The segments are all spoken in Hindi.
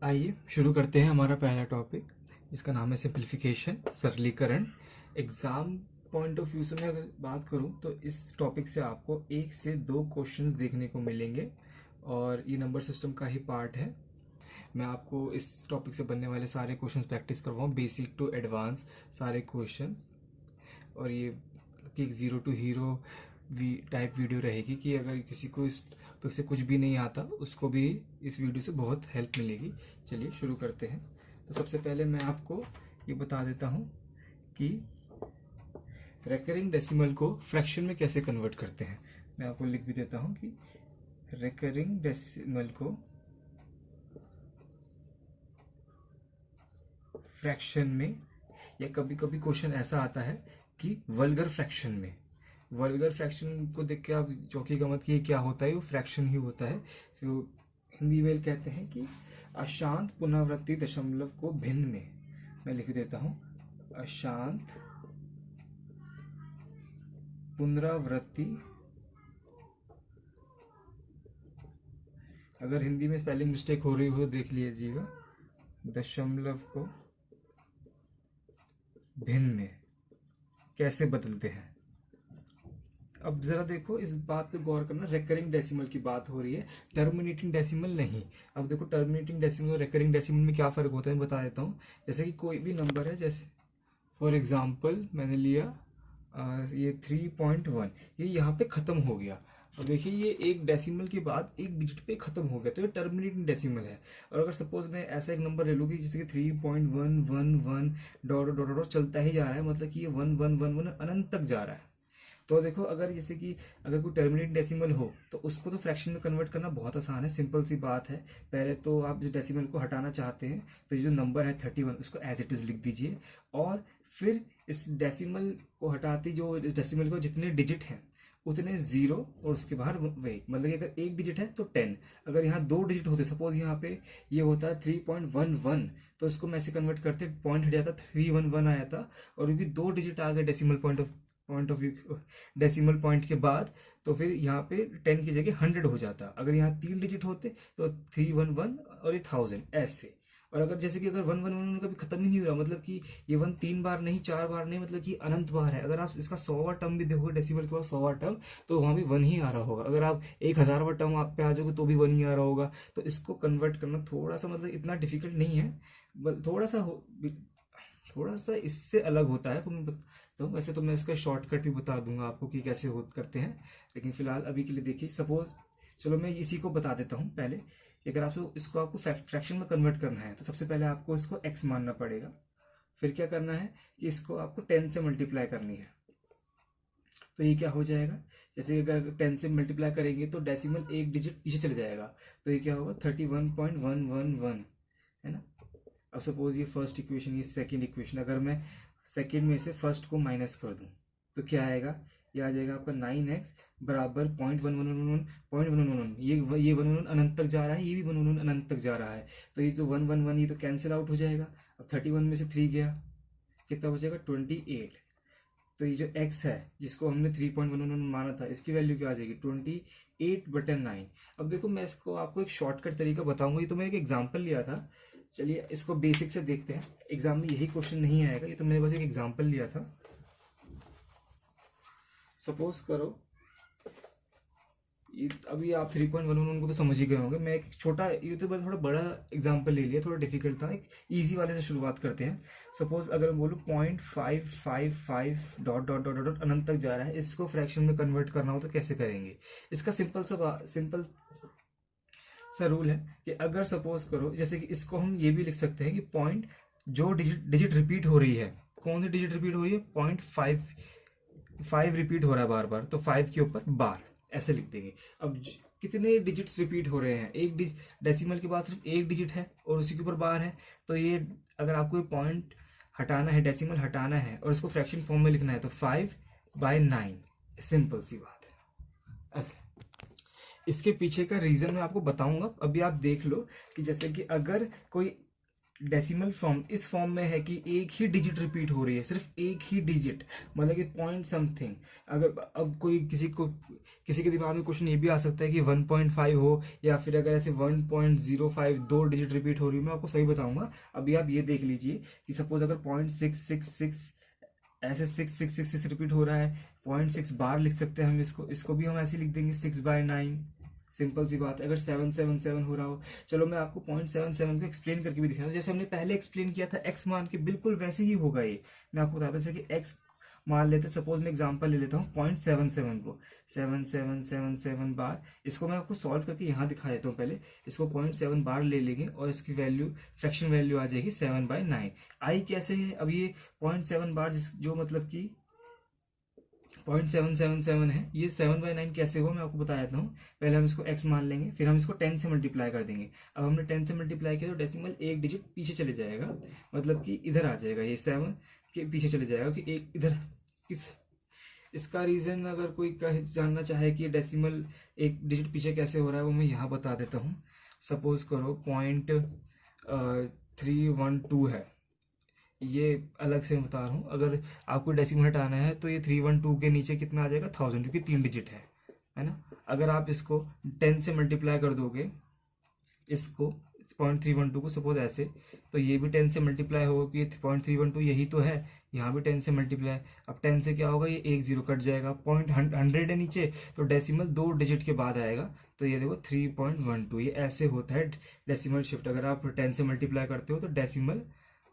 आइए शुरू करते हैं हमारा पहला टॉपिक, जिसका नाम है सिंप्लीफिकेशन, सरलीकरण। एग्ज़ाम पॉइंट ऑफ व्यू से मैं अगर बात करूं तो इस टॉपिक से आपको 1 से 2 क्वेश्चंस देखने को मिलेंगे और ये नंबर सिस्टम का ही पार्ट है। मैं आपको इस टॉपिक से बनने वाले सारे क्वेश्चंस प्रैक्टिस करवाऊँ, बेसिक टू एडवांस सारे क्वेश्चंस। और ये कि एक zero to hero type video रहेगी कि अगर किसी को इस टॉपिक से कुछ भी नहीं आता उसको भी इस वीडियो से बहुत हेल्प मिलेगी। चलिए शुरू करते हैं। तो सबसे पहले मैं आपको ये बता देता हूँ कि रेकरिंग डेसिमल को फ्रैक्शन में कैसे कन्वर्ट करते हैं। मैं आपको लिख भी देता हूँ कि रेकरिंग डेसिमल को फ्रैक्शन में, या कभी कभी क्वेश्चन ऐसा आता है कि वल्गर फ्रैक्शन में। वल्गर फ्रैक्शन को देख के आप चौंकिएगा मत कि ये क्या होता है, वो फ्रैक्शन ही होता है। फिर हिंदी में कहते हैं कि अशांत पुनरावृत्ति दशमलव को भिन्न में। मैं लिख देता हूं, अशांत पुनरावृत्ति। अगर हिंदी में स्पेलिंग मिस्टेक हो रही हो तो देख लीजिएगा। दशमलव को भिन्न में कैसे बदलते हैं। अब जरा देखो, इस बात पे गौर करना, रेकरिंग डेसिमल की बात हो रही है, टर्मिनेटिंग डेसिमल नहीं। अब देखो, टर्मिनेटिंग डेसिमल और रेकरिंग डेसिमल में क्या फर्क होता है बता देता हूँ। जैसे कि कोई भी नंबर है, जैसे फॉर एग्जाम्पल मैंने लिया ये 3.1, ये यहाँ पे खत्म हो गया। अब देखिए, ये एक डेसिमल के बाद एक डिजिट पे खत्म हो गया, तो ये टर्मिनेटिंग डेसिमल है। और अगर सपोज मैं ऐसा एक नंबर ले लूँ कि जैसे कि 3.111 डॉट डॉट डॉट चलता ही जा रहा है, मतलब कि ये 1111 अनंत तक जा रहा है। तो देखो, अगर जैसे कि अगर कोई टर्मिनेट डेसिमल हो तो उसको तो फ्रैक्शन में कन्वर्ट करना बहुत आसान है, सिंपल सी बात है। पहले तो आप जिस डेसिमल को हटाना चाहते हैं तो ये जो नंबर है 31, उसको एज इट इज लिख दीजिए। और फिर इस डेसिमल को हटाते, जो इस डेसिमल को जितने डिजिट हैं उतने जीरो, और उसके बाहर वही, मतलब कि अगर एक डिजिट है तो 10। अगर यहाँ 2 डिजिट होते, सपोज यहाँ पे ये होता है 3.11, तो इसको मैं ऐसे कन्वर्ट करते, पॉइंट हट जाता, 311 आया था। और क्योंकि 2 डिजिट आ गए decimal point of view, decimal point के बाद, तो फिर यहाँ पे 10 की जगह 100 हो जाता। अगर यहाँ 3 डिजिट होते तो 311 और ये 1000 ऐसे। और अगर जैसे कि अगर 111 कभी खत्म ही नहीं हो रहा, मतलब कि ये 1 3 बार नहीं, 4 बार नहीं, मतलब कि अनंत बार है। अगर आप इसका 100वां टर्म भी देखोगे, डेसिमल के बाद 100वां टर्म, तो वहां भी 1 ही आ रहा होगा। अगर आप 1000वां टर्म आप पे आ जाओगे तो भी 1 ही आ रहा होगा। तो इसको कन्वर्ट करना थोड़ा सा, मतलब इतना डिफिकल्ट नहीं है, थोड़ा सा इससे अलग होता है। तो वैसे तो मैं इसका शॉर्टकट भी बता दूंगा आपको कि कैसे हो करते हैं, लेकिन फिलहाल अभी के लिए देखिए। सपोज, चलो मैं इसी को बता देता हूँ पहले। अगर आपको इसको फ्रैक्शन में कन्वर्ट करना है तो सबसे पहले आपको इसको x मानना पड़ेगा। फिर क्या करना है कि इसको आपको 10 से मल्टीप्लाई करनी है। तो ये क्या हो जाएगा, जैसे अगर 10 से मल्टीप्लाई करेंगे तो डेसिमल एक डिजिट पीछे चले जाएगा। तो ये क्या होगा, 31.111, है ना। अब सपोज ये फर्स्ट इक्वेशन, ये सेकंड इक्वेशन, अगर मैं सेकंड में से फर्स्ट को माइनस कर दूं तो क्या आएगा, ये आ जाएगा आपका 9x बराबर 0.1111, ये 111 अनंत तक जा रहा है, ये भी 111 अनंत तक जा रहा है। तो ये जो 111 ये तो कैंसिल आउट हो जाएगा। अब 31 में से 3 गया, कितना बचेगा, 28। तो ये जो x है जिसको हमने 3.11 माना था, इसकी वैल्यू क्या आ जाएगी, 28/9। अब देखो, मैं इसको आपको एक शॉर्टकट तरीका बताऊंगा। ये तो मैंने एक एग्जाम्पल लिया था। चलिए इसको बेसिक से देखते हैं। एग्जाम में यही क्वेश्चन नहीं आएगा, ये तो मैंने बस एक एग्जाम्पल लिया था। सपोज करो, अभी आप 3.11 को तो समझ ही गए होंगे। मैं एक छोटा, ये तो थोड़ा बड़ा एग्जाम्पल ले लिया, थोड़ा डिफिकल्ट था। एक इजी वाले से शुरुआत करते हैं। सपोज अगर मैं बोलूँ 0.555 डॉट डॉट डॉट डॉट अनंत तक जा रहा है, इसको फ्रैक्शन में कन्वर्ट करना हो तो कैसे करेंगे। इसका सिंपल सा रूल है कि अगर सपोज करो, जैसे कि इसको हम ये भी लिख सकते हैं कि पॉइंट, जो डिजिट रिपीट हो रही है, कौन सी डिजिट रिपीट हो रही है, 0.5 रिपीट हो रहा है बार बार, तो 5 के ऊपर बार, ऐसे लिख देंगे। अब कितने डिजिट्स रिपीट हो रहे हैं, एक डेसिमल के बाद सिर्फ एक डिजिट है और उसी के ऊपर बार है। तो ये अगर आपको पॉइंट हटाना है, डेसिमल हटाना है और इसको फ्रैक्शन फॉर्म में लिखना है, तो 5/9, सिंपल सी बात है। ऐसे इसके पीछे का रीजन मैं आपको बताऊंगा, अभी आप देख लो कि जैसे कि अगर कोई डेसिमल फॉर्म इस फॉर्म में है कि एक ही डिजिट रिपीट हो रही है, सिर्फ एक ही डिजिट, मतलब कि पॉइंट समथिंग। अगर अब कोई किसी के दिमाग में क्वेश्चन ये भी आ सकता है कि 1.5 हो, या फिर अगर ऐसे 1.05 दो डिजिट रिपीट हो रही है, मैं आपको सही बताऊंगा। अभी आप ये देख लीजिए कि सपोज अगर 0.666 ऐसे 6666 रिपीट हो रहा है, 0.6 बार लिख सकते हैं हम इसको भी हम ऐसे लिख देंगे 6/9। सिंपल सी बात है। अगर 777 हो रहा हो, चलो मैं आपको 0.77 को एक्सप्लेन करके भी दिखाता हूँ। जैसे हमने पहले एक्सप्लेन किया था एक्स मान के, बिल्कुल वैसे ही होगा ये। मैं आपको बताता था कि एक्स मान लेते, सपोज मैं एग्जांपल ले लेता हूँ 0.77 को, 7777 बार। इसको मैं आपको सॉल्व करके यहाँ दिखा देता हूँ। पहले इसको 0.7 बार ले लेंगे और इसकी वैल्यू, फ्रैक्शन वैल्यू आ जाएगी 7/9। आई कैसे है, अब ये 0.7 बार जो मतलब कि 0.777 है, ये 7/9 कैसे हुआ मैं आपको बता देता हूँ। पहले हम इसको x मान लेंगे, फिर हम इसको 10 से मल्टीप्लाई कर देंगे। अब हमने 10 से मल्टीप्लाई किया तो डेसिमल एक डिजिट पीछे चले जाएगा, मतलब कि इधर आ जाएगा, ये 7 के पीछे चले जाएगा कि एक इधर किस। इसका रीजन अगर कोई जानना चाहे कि डेसिमल एक डिजिट पीछे कैसे हो रहा है, वो मैं यहाँ बता देता हूँ। सपोज करो 0.312 है, ये अलग से बता रहा हूँ। अगर आपको डेसिमल हटाना है तो ये 312 के नीचे कितना आ जाएगा, 1000, क्योंकि 3 डिजिट है ना। अगर आप इसको 10 से मल्टीप्लाई कर दोगे, इसको 0.312 को सपोज ऐसे, तो ये भी 10 से मल्टीप्लाई होगा कि 0.312 यही तो है, यहाँ भी 10 से मल्टीप्लाई। अब 10 से क्या होगा, ये एक जीरो कट जाएगा, 100 है नीचे, तो डेसिमल दो डिजिट के बाद आएगा। तो ये देखो 3.12, ये ऐसे होता है डेसिमल शिफ्ट। अगर आप 10 से मल्टीप्लाई करते हो तो डेसिमल,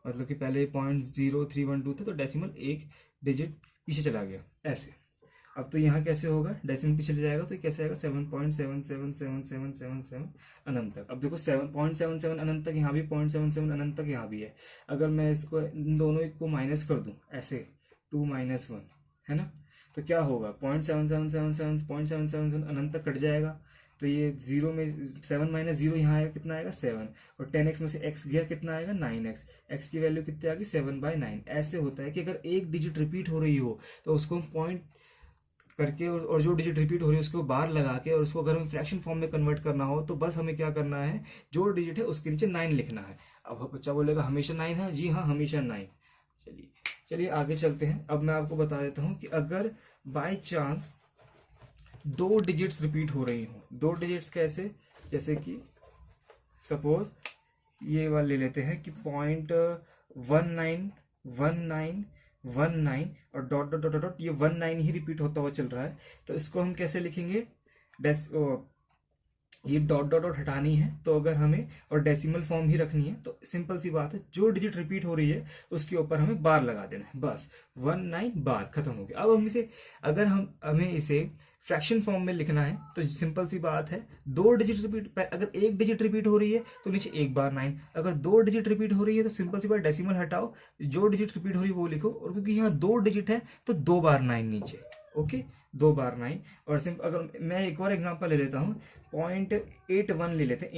मतलब कि पहले 0.0312 था तो डेसिमल एक डिजिट पीछे चला गया ऐसे। अब तो यहाँ कैसे होगा, डेसिमल पीछे चले जाएगा तो ये कैसे आएगा 7.777777 अनंत तक। अब देखो 7.77 अनंत तक, यहाँ भी 0.77 अनंत तक यहाँ भी है। अगर मैं इसको इन दोनों को माइनस कर दूं ऐसे 2 - 1, है ना, तो क्या होगा 0.7777 अनंत तक कट जाएगा। तो ये जीरो में 7 - 0 यहाँ आएगा, कितना आएगा 7, और 10x में से x गया, कितना आएगा 9x। x की वैल्यू कितनी आ गई 7/9। ऐसे होता है कि अगर एक डिजिट रिपीट हो रही हो तो उसको हम पॉइंट करके और जो डिजिट रिपीट हो रही है उसको बार लगा के, और उसको अगर हमें फ्रैक्शन फॉर्म में कन्वर्ट करना हो तो बस हमें क्या करना है, जो डिजिट है उसके नीचे 9 लिखना है। अब बच्चा बोलेगा हमेशा 9 है, जी हाँ हमेशा 9। चलिए आगे चलते हैं। अब मैं आपको बता देता हूँ कि अगर बाय चांस दो डिजिट्स रिपीट हो रही हो, दो डिजिट्स कैसे, जैसे कि सपोज ये वाला ले लेते हैं कि 0.191919 और डॉट डॉट डॉट डॉट, ये 19 ही रिपीट होता हुआ चल रहा है। तो इसको हम कैसे लिखेंगे, ये डॉट डॉट डॉट हटानी है तो अगर हमें, और डेसिमल फॉर्म ही रखनी है, तो सिंपल सी बात है, जो डिजिट रिपीट हो रही है उसके ऊपर हमें बार लगा देना है, बस 19 बार, खत्म हो गया। अब हम इसे, अगर हमें इसे फ्रैक्शन फॉर्म में लिखना है तो सिंपल सी बात है, दो डिजिट रिपीट, अगर एक डिजिट रिपीट हो रही है तो नीचे एक बार 9, अगर दो डिजिट रिपीट हो रही है तो सिंपल सी बात डेसिमल हटाओ, जो डिजिट रिपीट हो रही है वो लिखो, और क्योंकि यहाँ दो डिजिट है तो 2 बार 9 नीचे, ओके 2 बार 9। और सिंपल, अगर मैं एक और एग्जांपल ले लेता हूँ, 0.81 ले लेते हैं,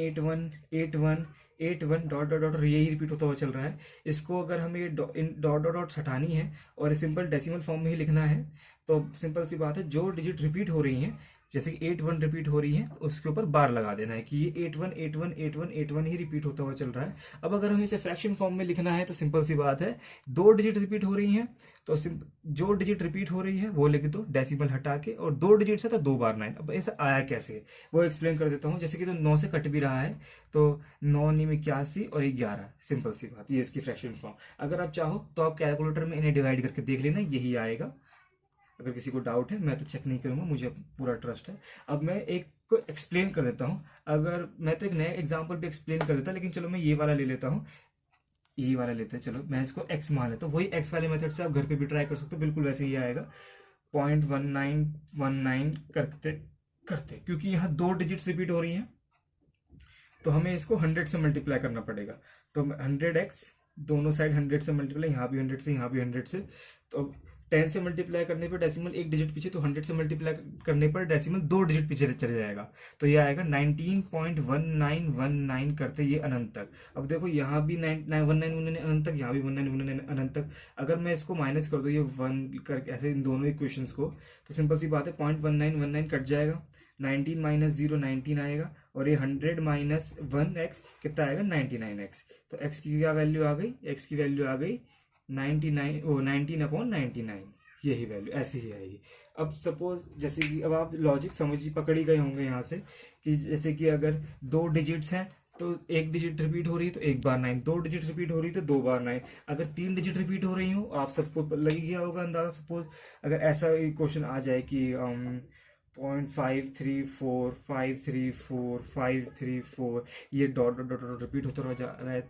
81 डॉट डॉट डॉट, यही रिपीट होता हुआ चल रहा है। इसको अगर हमें ये डॉट डॉट डॉट्स हटानी है और सिंपल डेसिमल फॉर्म में ही लिखना है, तो सिंपल सी बात है, जो डिजिट रिपीट हो रही हैं, जैसे कि 81 रिपीट हो रही है, उसके ऊपर बार लगा देना है कि ये 81 ही रिपीट होता हुआ चल रहा है। अब अगर हमें इसे फ्रैक्शन फॉर्म में लिखना है तो सिंपल सी बात है, दो डिजिट रिपीट हो रही हैं तो जो डिजिट रिपीट हो रही है वो लिख दो डेसिमल हटा के, और दो डिजिट से तो 2 बार 9। अब ऐसा आया कैसे वो एक्सप्लेन कर देता हूँ। जैसे कि तो 9 से कट भी रहा है, तो 9 9 81 और 11, सिंपल सी बात, ये इसकी फ्रैक्शन फॉर्म। अगर आप चाहो तो आप कैलकुलेटर में इन्हें डिवाइड करके देख लेना, यही आएगा। अगर किसी को डाउट है, मैं तो चेक नहीं करूंगा, मुझे पूरा ट्रस्ट है। अब मैं एक को एक्सप्लेन कर देता हूँ, अगर मैं तो एक नया एग्जांपल भी एक्सप्लेन कर देता, लेकिन चलो मैं ये वाला ले लेता हूँ, यही वाला लेते हैं। चलो मैं इसको x मान लेता हूँ, वही x वाले मेथड से आप घर पे भी ट्राई कर सकते हो, बिल्कुल वैसे ही आएगा 0.1919 करते करते, क्योंकि यहाँ दो डिजिट्स रिपीट हो रही हैं तो हमें इसको 100 से मल्टीप्लाई करना पड़ेगा। तो 100x, दोनों साइड 100 से मल्टीप्लाई, यहाँ भी 100 से, यहाँ भी 100 से, तो 10 से मल्टीप्लाई करने पर डेसिमल एक डिजिट पीछे, तो 100 से मल्टीप्लाई करने पर डेसिमल दो डिजिट पीछे चले जाएगा, तो ये आएगा 19.1919 करते ये अनंत तक। अब देखो यहाँ भी 1919 अनंत तक, यहाँ भी 1919 अनंत तक। अगर मैं इसको माइनस कर दूँ ये 1 करके ऐसे इन दोनों इक्वेशंस को, तो सिंपल सी बात है 0.1919 कट जाएगा, 19 माइनस 0 19 आएगा, और ये 100 माइनस 1x कितना आएगा 99x। तो x की क्या वैल्यू आ गई, x की वैल्यू आ गई 99, ओ 19/99, यही वैल्यू ऐसे ही आएगी। अब सपोज जैसे कि अब आप लॉजिक समझ पकड़ ही गए होंगे यहाँ से, कि जैसे कि अगर 2 डिजिट्स हैं तो एक डिजिट रिपीट हो रही है तो एक बार 9, 2 डिजिट रिपीट हो रही है तो 2 बार 9, अगर 3 डिजिट रिपीट हो रही हो आप सबको लग गया होगा अंदाजा। सपोज अगर ऐसा क्वेश्चन आ जाए कि 0.534 ये डॉट डॉट डॉट रिपीट होता रह जा रहा है,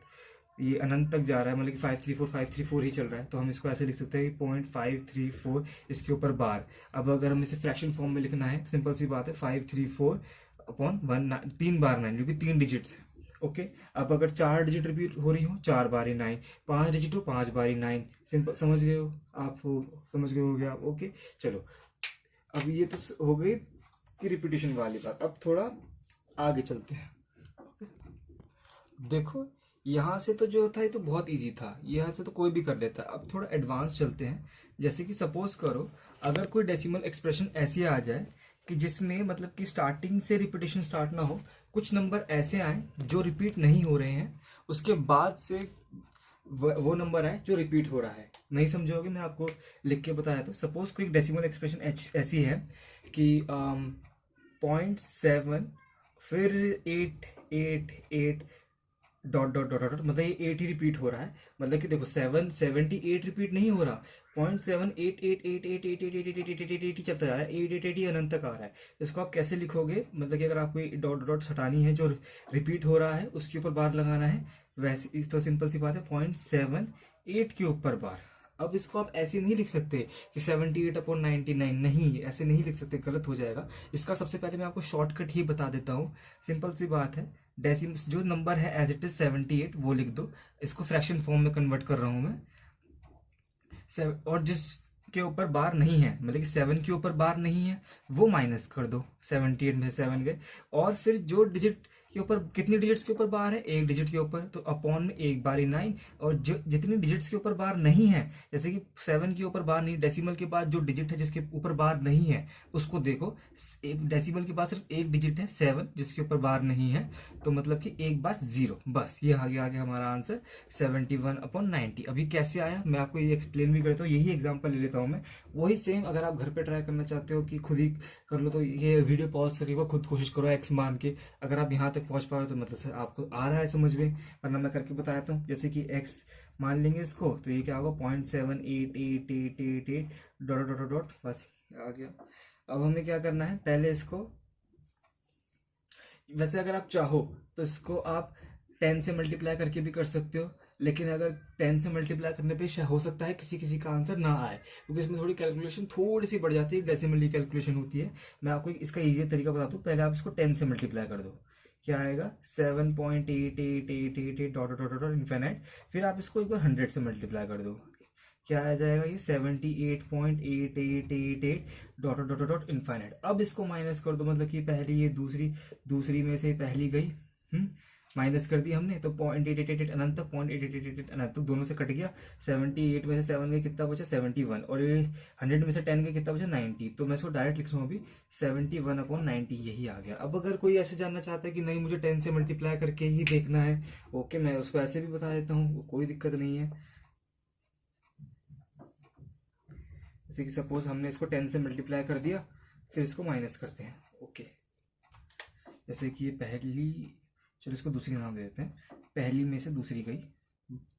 ये अनंत तक जा रहा है, मतलब कि 534 ही चल रहा है, तो हम इसको ऐसे लिख सकते हैं कि 0.534 इसके ऊपर बार। अब अगर हम इसे फ्रैक्शन फॉर्म में लिखना है, सिंपल सी बात है, 534/1, 3 बार 9, क्योंकि 3 डिजिट्स है। ओके, अब अगर 4 डिजिट रिपीट हो रही हो 4 बारी 9, 5 डिजिट हो 5 बारी 9, सिंपल समझ गए हो आप, समझ गए होगे आप। ओके चलो, अब ये तो हो गई कि रिपीटिशन वाली बात। अब थोड़ा आगे चलते हैं। देखो यहाँ से तो जो था ये तो बहुत इजी था, यहाँ से तो कोई भी कर लेता। अब थोड़ा एडवांस चलते हैं। जैसे कि सपोज करो अगर कोई डेसिमल एक्सप्रेशन ऐसी आ जाए कि जिसमें मतलब कि स्टार्टिंग से रिपीटिशन स्टार्ट ना हो, कुछ नंबर ऐसे आए जो रिपीट नहीं हो रहे हैं, उसके बाद से वो नंबर आए जो रिपीट हो रहा है। नहीं समझोगे, मैं आपको लिख के बताया। तो सपोज कोई डेसिमल एक्सप्रेशन ऐसी है कि 0.7 फिर 888 डॉट डॉट डॉट डॉट, मतलब ये 8 ही रिपीट हो रहा है। मतलब कि देखो 778 रिपीट नहीं हो रहा, 0.788888888 चलता जा रहा है, 888 अनंत तक आ रहा है। इसको आप कैसे लिखोगे, मतलब कि अगर आपको डॉट डॉट हटानी है जो रिपीट हो रहा है उसके ऊपर बार लगाना है, वैसे इस तो सिंपल सी बात है 0.78 के ऊपर बार। अब इसको आप ऐसे नहीं लिख सकते कि 78/99, नहीं ऐसे नहीं लिख सकते, गलत हो जाएगा। इसका सबसे पहले मैं आपको शॉर्टकट ही बता देता हूँ। सिंपल सी बात है, डेसिमल जो नंबर है एज इट इज 78 वो लिख दो, इसको फ्रैक्शन फॉर्म में कन्वर्ट कर रहा हूं मैं। और जिस के ऊपर बार नहीं है, मतलब कि 7 के ऊपर बार नहीं है, वो माइनस कर दो, 78 में से 7 गए। और फिर जो डिजिट के ऊपर, कितनी डिजिट्स के ऊपर बार है, एक डिजिट के ऊपर, तो अपॉन में एक बारी 9। और जो जितनी डिजिट्स के ऊपर बार नहीं है, जैसे कि 7 के ऊपर बार नहीं, डेसिमल के बाद जो डिजिट है जिसके ऊपर बार नहीं है उसको देखो, एक डेसिमल के बाद सिर्फ एक डिजिट है 7 जिसके ऊपर बार नहीं है, तो मतलब कि एक बार 0, बस ये आ गया हमारा आंसर 71/90। अभी कैसे आया मैं आपको ये एक्सप्लेन भी करता हूँ, यही एग्जाम्पल ले लेता हूँ मैं, वही सेम। अगर आप घर पे ट्राई करना चाहते हो कि खुद ही कर लो, तो ये वीडियो पॉज करिए, खुद कोशिश करो एक्स मान के। अगर आप यहाँ तक पहुंच पाओ तो मतलब सर आपको आ रहा है समझ में, वरना मैं करके बताता हूँ। जैसे कि एक्स मान लेंगे इसको, तो ये क्या होगा 0.78888 डॉट डॉट डॉट, बस आ गया। अब हमें क्या करना है, पहले इसको, वैसे अगर आप चाहो तो इसको आप 10 से मल्टीप्लाई करके भी कर सकते हो, लेकिन अगर 10 से मल्टीप्लाई करने पे हो सकता है किसी किसी का आंसर ना आए, क्योंकि इसमें थोड़ी कैलकुलेशन थोड़ी सी बढ़ जाती है, डेसिमल कैलकुलेशन होती है। मैं आपको इसका इजी तरीका बताता हूँ। पहले आप इसको 10 से मल्टीप्लाई कर दो, क्या आएगा 7.8888 डॉट डॉट डॉट इनफिनिट। फिर आप इसको एक बार 100 से मल्टीप्लाई कर दो, क्या आ जाएगा ये 78.8888 डॉट डॉट डॉट इनफिनिट। अब इसको माइनस कर दो, मतलब कि पहली ये दूसरी में से पहली गई, माइनस कर दी हमने, तो 0.888 अनंत तक, 0.888 अनंत तक, दोनों से कट गया। 78 में से 7 गए कितना बचा 71, और ये 100 में से 10 गए कितना बचा 90। तो मैं इसको डायरेक्ट लिख रहा हूँ अभी 71/90, यही आ गया। अब अगर कोई ऐसे जानना चाहता है कि नहीं मुझे 10 से मल्टीप्लाई करके ही देखना है, ओके मैं उसको ऐसे भी बता देता हूँ, कोई दिक्कत नहीं है। जैसे कि सपोज हमने इसको 10 से मल्टीप्लाई कर दिया, फिर इसको माइनस करते हैं। ओके, जैसे कि ये पहली, चलो इसको दूसरी नाम दे देते हैं, पहली में से दूसरी गई,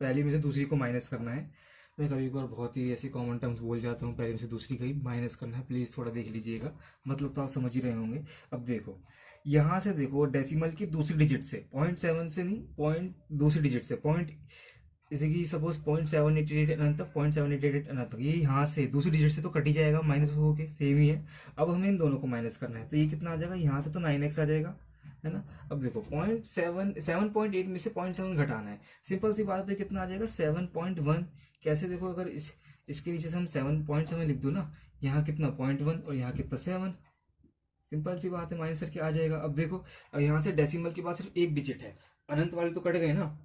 पहली में से दूसरी को माइनस करना है। मैं कभी कभार बहुत ही ऐसी कॉमन टर्म्स बोल जाता हूँ, पहली में से दूसरी गई माइनस करना है, प्लीज़ थोड़ा देख लीजिएगा, मतलब तो आप समझ ही रहे होंगे। अब देखो यहाँ से देखो डेसिमल की दूसरी डिजिट से, 0.7 से नहीं, दूसरी डिजिट से पॉइंट, जैसे कि सपोज 0.788 अनंत तक, 0.788 अनंत तक, ये यहाँ से दूसरी डिजिट से तो कट ही जाएगा, माइनस हो के सेम ही है। अब हमें इन दोनों को माइनस करना है, तो ये कितना आ जाएगा, यहाँ से तो 9x आ जाएगा, है ना। अब देखो 7.8 में से 0.7 घटाना है, सिंपल सी बात है, तो कितना आ जाएगा 7.1। कैसे देखो, अगर इसके नीचे से हम 7.7 लिख दो ना, यहाँ कितना 0.1 और यहाँ कितना 7, सिंपल सी बात है, माइनस करके आ जाएगा। अब देखो, अब यहाँ से डेसिमल के बाद सिर्फ एक डिजिट है, अनंत वाले तो कट गए ना।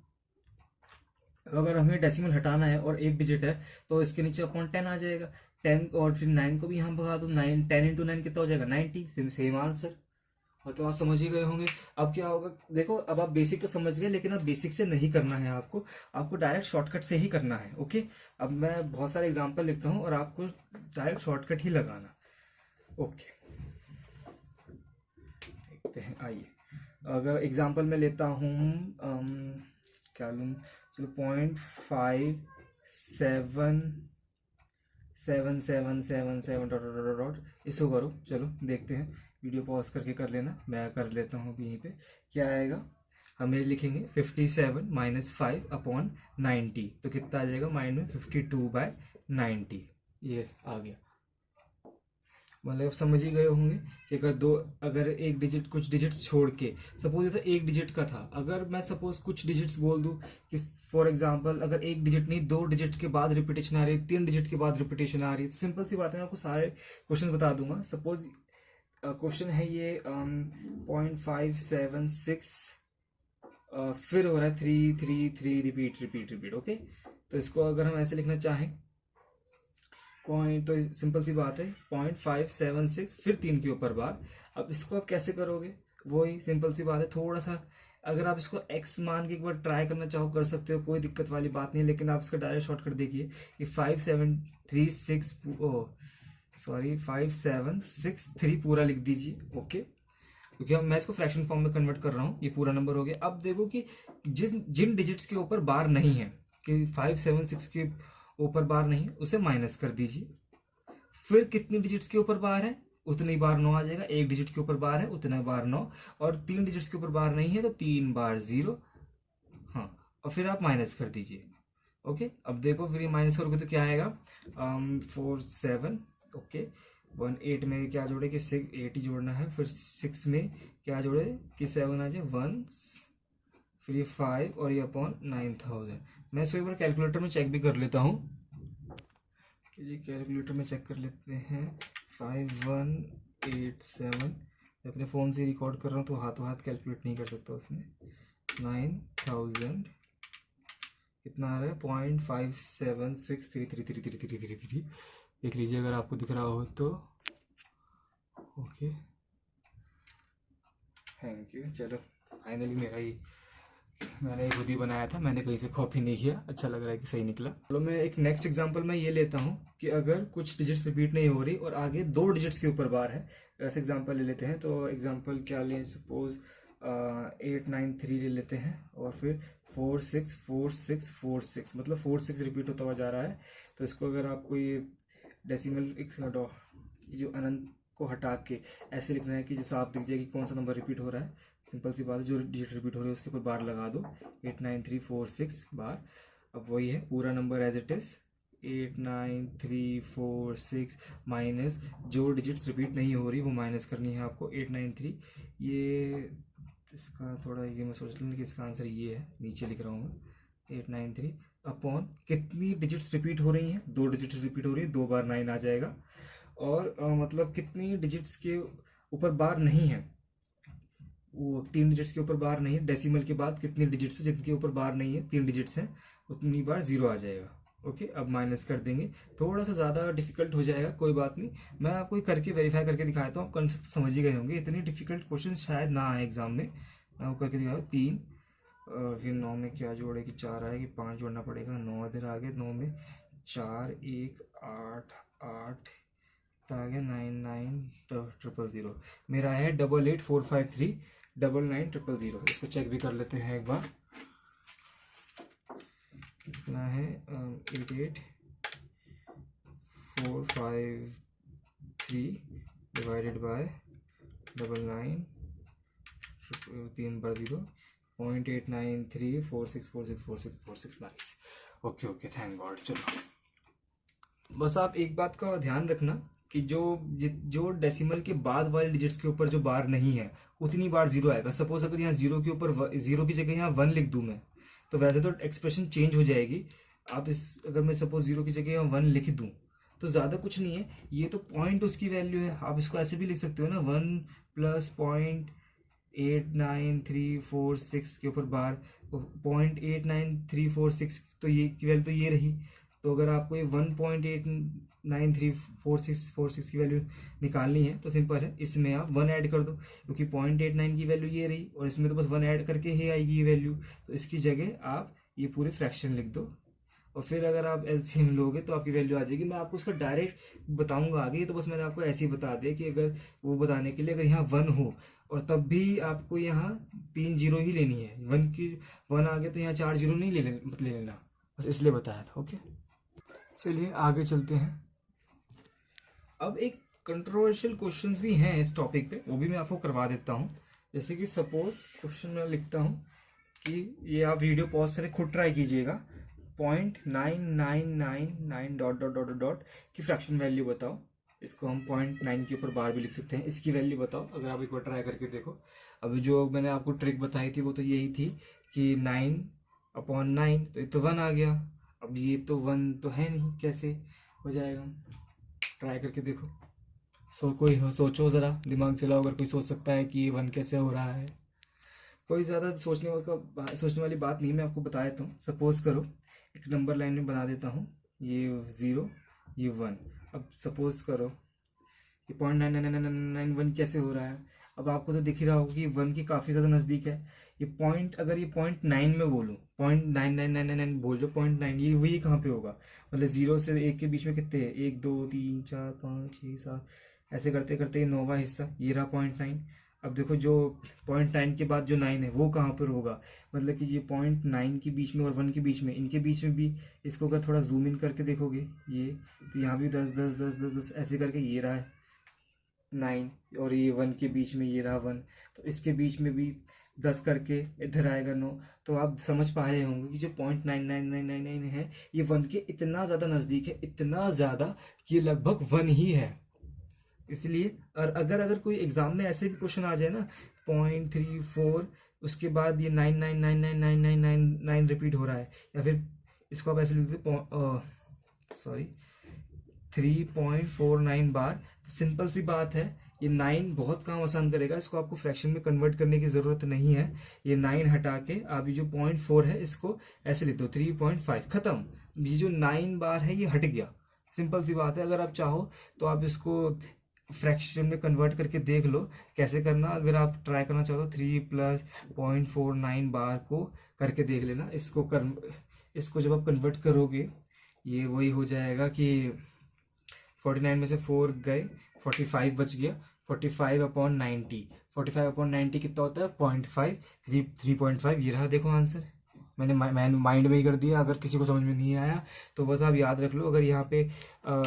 अगर हमें डेसिमल हटाना है और एक डिजिट है, तो इसके नीचे अपॉन 10 आ जाएगा, 10, और फिर 9 को भी यहाँ भगा दो, 9 10 × 9 कितना हो जाएगा 90, सेम आंसर। मतलब आप समझ ही गए होंगे। अब क्या होगा, देखो अब आप बेसिक तो समझ गए, लेकिन अब बेसिक से नहीं करना है आपको, आपको डायरेक्ट शॉर्टकट से ही करना है। ओके, अब मैं बहुत सारे एग्जांपल लिखता हूँ और आपको डायरेक्ट शॉर्टकट ही लगाना। ओके, देखते हैं, आइए। अगर एग्जांपल में लेता हूँ, क्या लूँ, चलो 0.577777 डॉट डॉट डॉट डॉट, इसको करो। चलो देखते हैं, वीडियो पॉज करके कर लेना, मैं कर लेता हूँ अभी यहीं पे। क्या आएगा, हम ये लिखेंगे 57 माइनस 5/90, तो कितना आ जाएगा, -52/90। ये आ गया। मतलब आप समझ ही गए होंगे कि अगर एक डिजिट, कुछ डिजिट्स छोड़ के, सपोज ये तो एक डिजिट का था, अगर मैं सपोज कुछ डिजिट्स बोल दूं कि फॉर एग्जांपल अगर एक डिजिट नहीं, दो डिजिट के बाद रिपीटेशन आ रही है, तीन डिजिट के बाद रिपीटेशन आ रही है, तो सिंपल सी बात है, मैं आपको सारे क्वेश्चन बता दूंगा। सपोज क्वेश्चन है ये 0.576, फिर हो रहा है 3 3 3, रिपीट रिपीट रिपीट। ओके, तो इसको अगर हम ऐसे लिखना चाहें, पॉइंट, तो सिंपल सी बात है 0.576 फिर 3 के ऊपर बार। अब इसको आप कैसे करोगे, वही सिंपल सी बात है, थोड़ा सा अगर आप इसको x मान के एक बार ट्राई करना चाहो कर सकते हो, कोई दिक्कत वाली बात नहीं है, लेकिन आप इसका डायरेक्ट शॉर्टकट देखिए कि 5736, ओ सॉरी 5763 पूरा लिख दीजिए। ओके, क्योंकि मैं इसको फ्रैक्शन फॉर्म में कन्वर्ट कर रहा हूँ, ये पूरा नंबर हो गया। अब देखो कि जिन डिजिट्स के ऊपर बार नहीं है, कि 576 के ऊपर बार नहीं, उसे माइनस कर दीजिए। फिर कितनी डिजिट्स के ऊपर बार है, उतनी बार 9 आ जाएगा। एक डिजिट के ऊपर बार है, उतना बार 9, और 3 डिजिट्स के ऊपर बार नहीं है तो 3 बार 0। हाँ, और फिर आप माइनस कर दीजिए। ओके, अब देखो फिर ये माइनस करोगे तो क्या आएगा, 47। ओके, 8 में क्या जोड़े कि 8 ही जोड़ना है, फिर 6 में क्या जोड़े कि 7 आ जाए, 1 फिर ये 5 और ये अपॉन 9000। मैं इसको एक बार कैलकुलेटर में चेक भी कर लेता हूँ, जी कैलकुलेटर में चेक कर लेते हैं। 5187, मैं अपने फ़ोन से रिकॉर्ड कर रहा हूँ तो हाथों हाथ कैलकुलेट नहीं कर सकता उसमें। 9000 कितना आ रहा है, 0.57633333333। देख लीजिए अगर आपको दिख रहा हो तो। Okay, thank you. चलो फाइनली मैंने खुद ही बनाया था, मैंने कहीं से कॉपी नहीं किया, अच्छा लग रहा है कि सही निकला। चलो मैं एक नेक्स्ट एग्जांपल में ये लेता हूँ कि अगर कुछ डिजिट्स रिपीट नहीं हो रही और आगे दो डिजिट्स के ऊपर बार है, ऐसे एग्जांपल ले लेते हैं। तो एग्जांपल क्या लें, सपोज 893 ले लेते हैं, और फिर 464646, मतलब 46 रिपीट होता हुआ जा रहा है। तो इसको अगर आपको ये डेसिमल जो अनंत को हटा के ऐसे लिखना है कि जैसे आप दिख जाए कि कौन सा नंबर रिपीट हो रहा है, सिंपल सी बात है, जो डिजिट रिपीट हो रही है उसके ऊपर बार लगा दो, 89346 बार। अब वही है पूरा number as it is, 89346 minus जो डिजिट्स रिपीट नहीं हो रही वो माइनस करनी है आपको 893। ये इसका थोड़ा ये मैं सोच लूँ कि इसका आंसर ये है, नीचे लिख रहा हूँ मैं, 893 अपॉन कितनी डिजिट्स रिपीट हो रही हैं, दो डिजिट्स रिपीट हो रही है, दो बार 9 आ जाएगा। और मतलब कितनी डिजिट्स के ऊपर बार नहीं है, वो 3 डिजिट्स के ऊपर बार नहीं है, डेसिमल के बाद कितनी डिजिट्स है जिनके ऊपर बार नहीं है, 3 डिजिट्स हैं, उतनी बार 0 आ जाएगा। ओके, अब माइनस कर देंगे, थोड़ा सा ज़्यादा डिफिकल्ट हो जाएगा, कोई बात नहीं, मैं आपको करके वेरीफाई करके दिखाता हूँ, आप कंसेप्ट समझ ही गए होंगे, इतनी डिफिकल्ट क्वेश्चन शायद ना आए एग्जाम में। मैं आपको करके दिखाता हूँ। 3 फिर 9 में क्या जोड़े कि 4 आएगी, 5 जोड़ना पड़ेगा, 9 इधर आ गए, 9 में 4 1 8 8 आ गया, 99000। मेरा है 888453 99000। इसको चेक भी कर लेते हैं एक बार, कितना है, 88453 divided by 99 3 bar 0, 0.89346464646। Nice, okay okay, thank God. चलो बस आप एक बात का ध्यान रखना कि जो डेसिमल के बाद वाले डिजिट्स के ऊपर जो बार नहीं है उतनी बार 0 आएगा। सपोज अगर यहाँ 0 के ऊपर 0 की जगह यहाँ 1 लिख दूं मैं, तो वैसे तो एक्सप्रेशन चेंज हो जाएगी। आप अगर मैं सपोज 0 की जगह यहाँ 1 लिख दूं तो ज़्यादा कुछ नहीं है, ये तो पॉइंट उसकी वैल्यू है, आप इसको ऐसे भी लिख सकते हो ना, 1 प्लस 0.89346 के ऊपर बार 0.89346, तो ये की वैल्यू तो ये रही, तो अगर आपको ये 1.8934646 की वैल्यू निकालनी है तो सिंपल है, इसमें आप 1 ऐड कर दो, क्योंकि 0.89 की वैल्यू ये रही और इसमें तो बस 1 ऐड करके ही आएगी ये वैल्यू, तो इसकी जगह आप ये पूरे फ्रैक्शन लिख दो और फिर अगर आप एलसीएम लोगे तो आपकी वैल्यू आ जाएगी। मैं आपको उसका डायरेक्ट बताऊंगा आगे, तो बस मैंने आपको ऐसे ही बता दिया कि अगर वो बताने के लिए अगर यहाँ 1 हो और तब भी आपको यहाँ 3 जीरो ही लेनी है, 1 आ गया तो यहाँ 4 जीरो नहीं ले लेना, बस इसलिए बताया था। ओके, चलिए आगे चलते हैं। अब एक कंट्रोवर्शियल क्वेश्चंस भी हैं इस टॉपिक पे, वो भी मैं आपको करवा देता हूँ। जैसे कि सपोज क्वेश्चन मैं लिखता हूँ कि ये आप वीडियो पॉज करें, खुद ट्राई कीजिएगा, 0.9999 डॉट डॉट डॉट डॉट की फ्रैक्शन वैल्यू बताओ। इसको हम 0.9 के ऊपर बार भी लिख सकते हैं, इसकी वैल्यू बताओ। अगर आप एक बार ट्राई करके देखो, अभी जो मैंने आपको ट्रिक बताई थी वो तो यही थी कि 9/9, तो ये तो 1 आ गया। अब ये तो 1 तो है नहीं, कैसे हो जाएगा? ट्राई करके देखो, सोचो ज़रा, दिमाग चलाओ, अगर कोई सोच सकता है कि ये 1 कैसे हो रहा है। कोई ज़्यादा सोचने वाली बात नहीं, मैं आपको बता देता हूँ। सपोज करो एक नंबर लाइन में बना देता हूँ, ये 0 ये 1। अब सपोज करो कि 0.999991 कैसे हो रहा है। अब आपको तो दिख ही रहा होगा कि 1 की काफ़ी ज़्यादा नज़दीक है। ये पॉइंट, अगर ये 0.9 में बोलूँ, 0.99999 बोल जो 0.9, ये वही कहाँ पे होगा? मतलब 0 से 1 के बीच में कितने हैं? 1 2 3 4 5 6 7, ऐसे करते करते ये 9वां हिस्सा, ये रहा 0.9। अब देखो जो 0.9 के बाद जो 9 है वो कहाँ पर होगा? मतलब कि ये 0.9 के बीच में और 1 के बीच में, इनके बीच में भी इसको अगर थोड़ा जूम इन करके देखोगे ये, तो यहाँ भी 10 10 10 10 10 ऐसे करके ये रहा है 9, और ये 1 के बीच में ये रहा 1, तो इसके बीच में भी 10 करके इधर आएगा 9। तो आप समझ पा रहे होंगे कि जो 0.99999 है ये 1 के इतना ज़्यादा नज़दीक है, इतना ज़्यादा कि ये लगभग 1 ही है। इसलिए और अगर कोई एग्जाम में ऐसे भी क्वेश्चन आ जाए ना, 0.34 उसके बाद ये 9999999 रिपीट हो रहा है, या फिर इसको आप ऐसे लिख दो, सॉरी 3.49 बार, तो सिंपल सी बात है ये 9 बहुत काम आसान करेगा। इसको आपको फ्रैक्शन में कन्वर्ट करने की ज़रूरत नहीं है। ये 9 हटा के आप ये जो 0.4 है इसको ऐसे लिख दो, 3.5, ख़त्म। ये जो 9 बार है ये हट गया, सिंपल सी बात है। अगर आप चाहो तो आप इसको फ्रैक्शन में कन्वर्ट करके देख लो कैसे करना। अगर आप ट्राई करना चाहो तो 3 + 0.49 बार को करके देख लेना। इसको जब आप कन्वर्ट करोगे ये वही हो जाएगा कि 49 में से 4 गए, 45 बच गया। 45/90, 45/90 कितना होता है? 0.5, 3.5, ये रहा देखो आंसर। मैंने माइंड में ही कर दिया। अगर किसी को समझ में नहीं आया तो बस आप याद रख लो। अगर यहाँ पे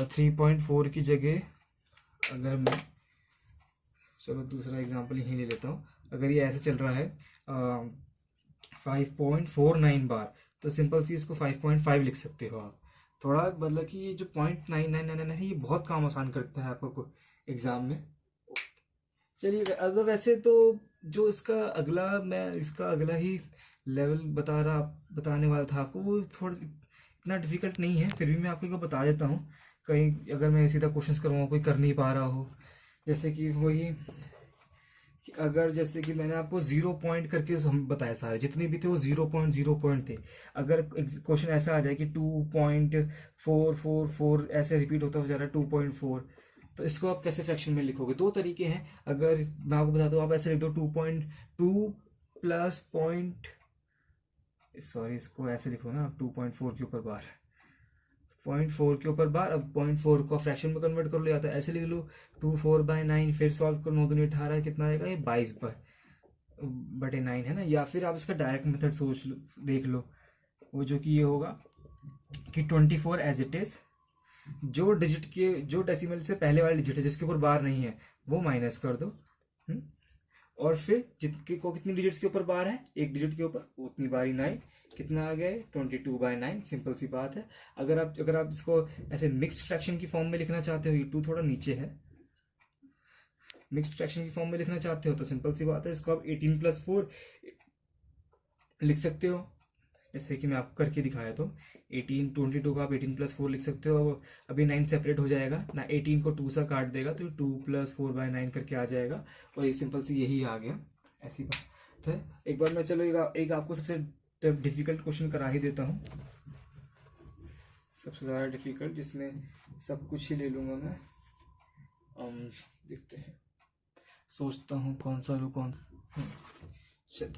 3.4 की जगह, अगर मैं, चलो दूसरा एग्जांपल यहीं ले लेता हूँ। अगर ये ऐसे चल रहा है 5.49 बार, तो सिंपल सी इसको 5.5 लिख सकते हो आप। थोड़ा मतलब कि ये जो 0.999 है ये बहुत काम आसान करता है आपको एग्जाम में। चलिए, अगर वैसे तो जो इसका अगला ही लेवल बताने वाला था आपको, वो थोड़ा इतना डिफिकल्ट नहीं है, फिर भी मैं आपको बता देता हूँ। कहीं अगर मैं सीधा क्वेश्चंस करूँगा कोई कर नहीं पा रहा हो, जैसे कि वही कि अगर जैसे कि मैंने आपको 0 पॉइंट करके हम बताया, सारे जितने भी थे वो 0 थे। अगर क्वेश्चन ऐसा आ जाए कि 2.444 ऐसे रिपीट होता हो जा रहा है 2.4, तो इसको आप कैसे फ्रैक्शन में लिखोगे? दो तरीके हैं। अगर मैं आपको बता दूं, आप ऐसे लिख दो 2.2 प्लस इसको ऐसे लिखो ना, 2.4 के ऊपर बार, 0.4 के ऊपर बार। अब 0.4 को फ्रैक्शन में कन्वर्ट कर लो, या तो ऐसे लिख लो 2/4/9, फिर सॉल्व करो, 9 दूनी 18, कितना आएगा? ये 22/9 है ना। या फिर आप इसका डायरेक्ट मेथड सोच लो, देख लो, वो जो कि ये होगा कि 24 एज इट इज, जो डेसिमल से पहले वाले डिजिट है जिसके ऊपर बार नहीं है वो माइनस कर दो, और फिर कितनी डिजिट्स के ऊपर बार है? एक डिजिट के ऊपर, उतनी बारी 9, कितना आ गया? 22/9। सिंपल सी बात है। अगर आप इसको ऐसे मिक्स्ड फ्रैक्शन की फॉर्म में लिखना चाहते हो, ये 2 थोड़ा नीचे है, मिक्स्ड फ्रैक्शन की फॉर्म में लिखना चाहते हो तो सिंपल सी बात है, इसको आप 18+4 लिख सकते हो, जैसे कि मैं आपको करके दिखाया। तो 22 को आप 18+4 लिख सकते हो। अभी 9 सेपरेट हो जाएगा ना, 18 को 2 सा काट देगा तो 2 + 4/9 करके आ जाएगा, और ये सिंपल सी यही आ गया। ऐसी बात है। एक बार मैं चलो एक आपको सबसे डिफिकल्ट क्वेश्चन करा ही देता हूँ। सबसे ज़्यादा डिफिकल्ट, जिसमें सब कुछ ही ले लूँगा मैं। देखते हैं, सोचता हूँ कौन सा लूँ कौन। चल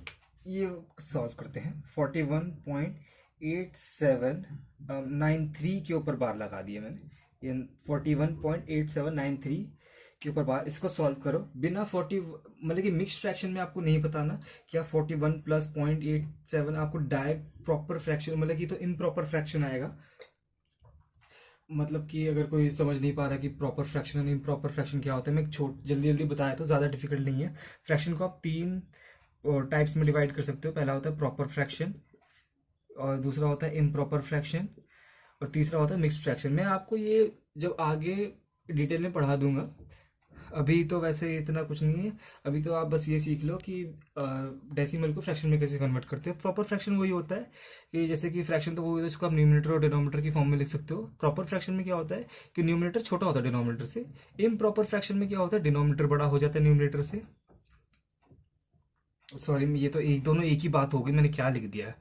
ये सॉल्व करते हैं। 41.8793 के ऊपर बार लगा दिया मैंने, ये 41.8793 के ऊपर बार। इसको सॉल्व करो बिना 40, मतलब कि मिक्स फ्रैक्शन में आपको नहीं बताना क्या 41 प्लस 0.87, आपको डायरेक्ट प्रॉपर फ्रैक्शन, मतलब कि तो इम्प्रॉपर फ्रैक्शन आएगा। मतलब कि अगर कोई समझ नहीं पा रहा कि प्रॉपर फ्रैक्शन और इम्प्रॉपर फ्रैक्शन क्या होता है, मैं जल्दी जल्दी बताया तो ज़्यादा डिफिकल्ट नहीं है। फ्रैक्शन को आप 3 टाइप्स में डिवाइड कर सकते हो। पहला होता है प्रॉपर फ्रैक्शन, और दूसरा होता है इम्प्रॉपर फ्रैक्शन, और तीसरा होता है मिक्स्ड फ्रैक्शन। मैं आपको ये जब आगे डिटेल में पढ़ा दूंगा, अभी तो वैसे इतना कुछ नहीं है। अभी तो आप बस ये सीख लो कि डेसिमल को फ्रैक्शन में कैसे कन्वर्ट करते हैं। प्रॉपर फ्रैक्शन वही होता है कि जैसे कि फ्रैक्शन तो वो होता है जिसको आप न्यूमरेटर और डिनोमिनेटर की फॉर्म में लिख सकते हो। प्रॉपर फ्रैक्शन में क्या होता है कि न्यूमरेटर छोटा होता है डिनोमिनेटर से। इम्प्रॉपर फ्रैक्शन में क्या होता है, डिनोमिनेटर बड़ा हो जाता है न्यूमरेटर से। सॉरी, ये तो एक दोनों एक ही बात होगी, मैंने क्या लिख दिया है।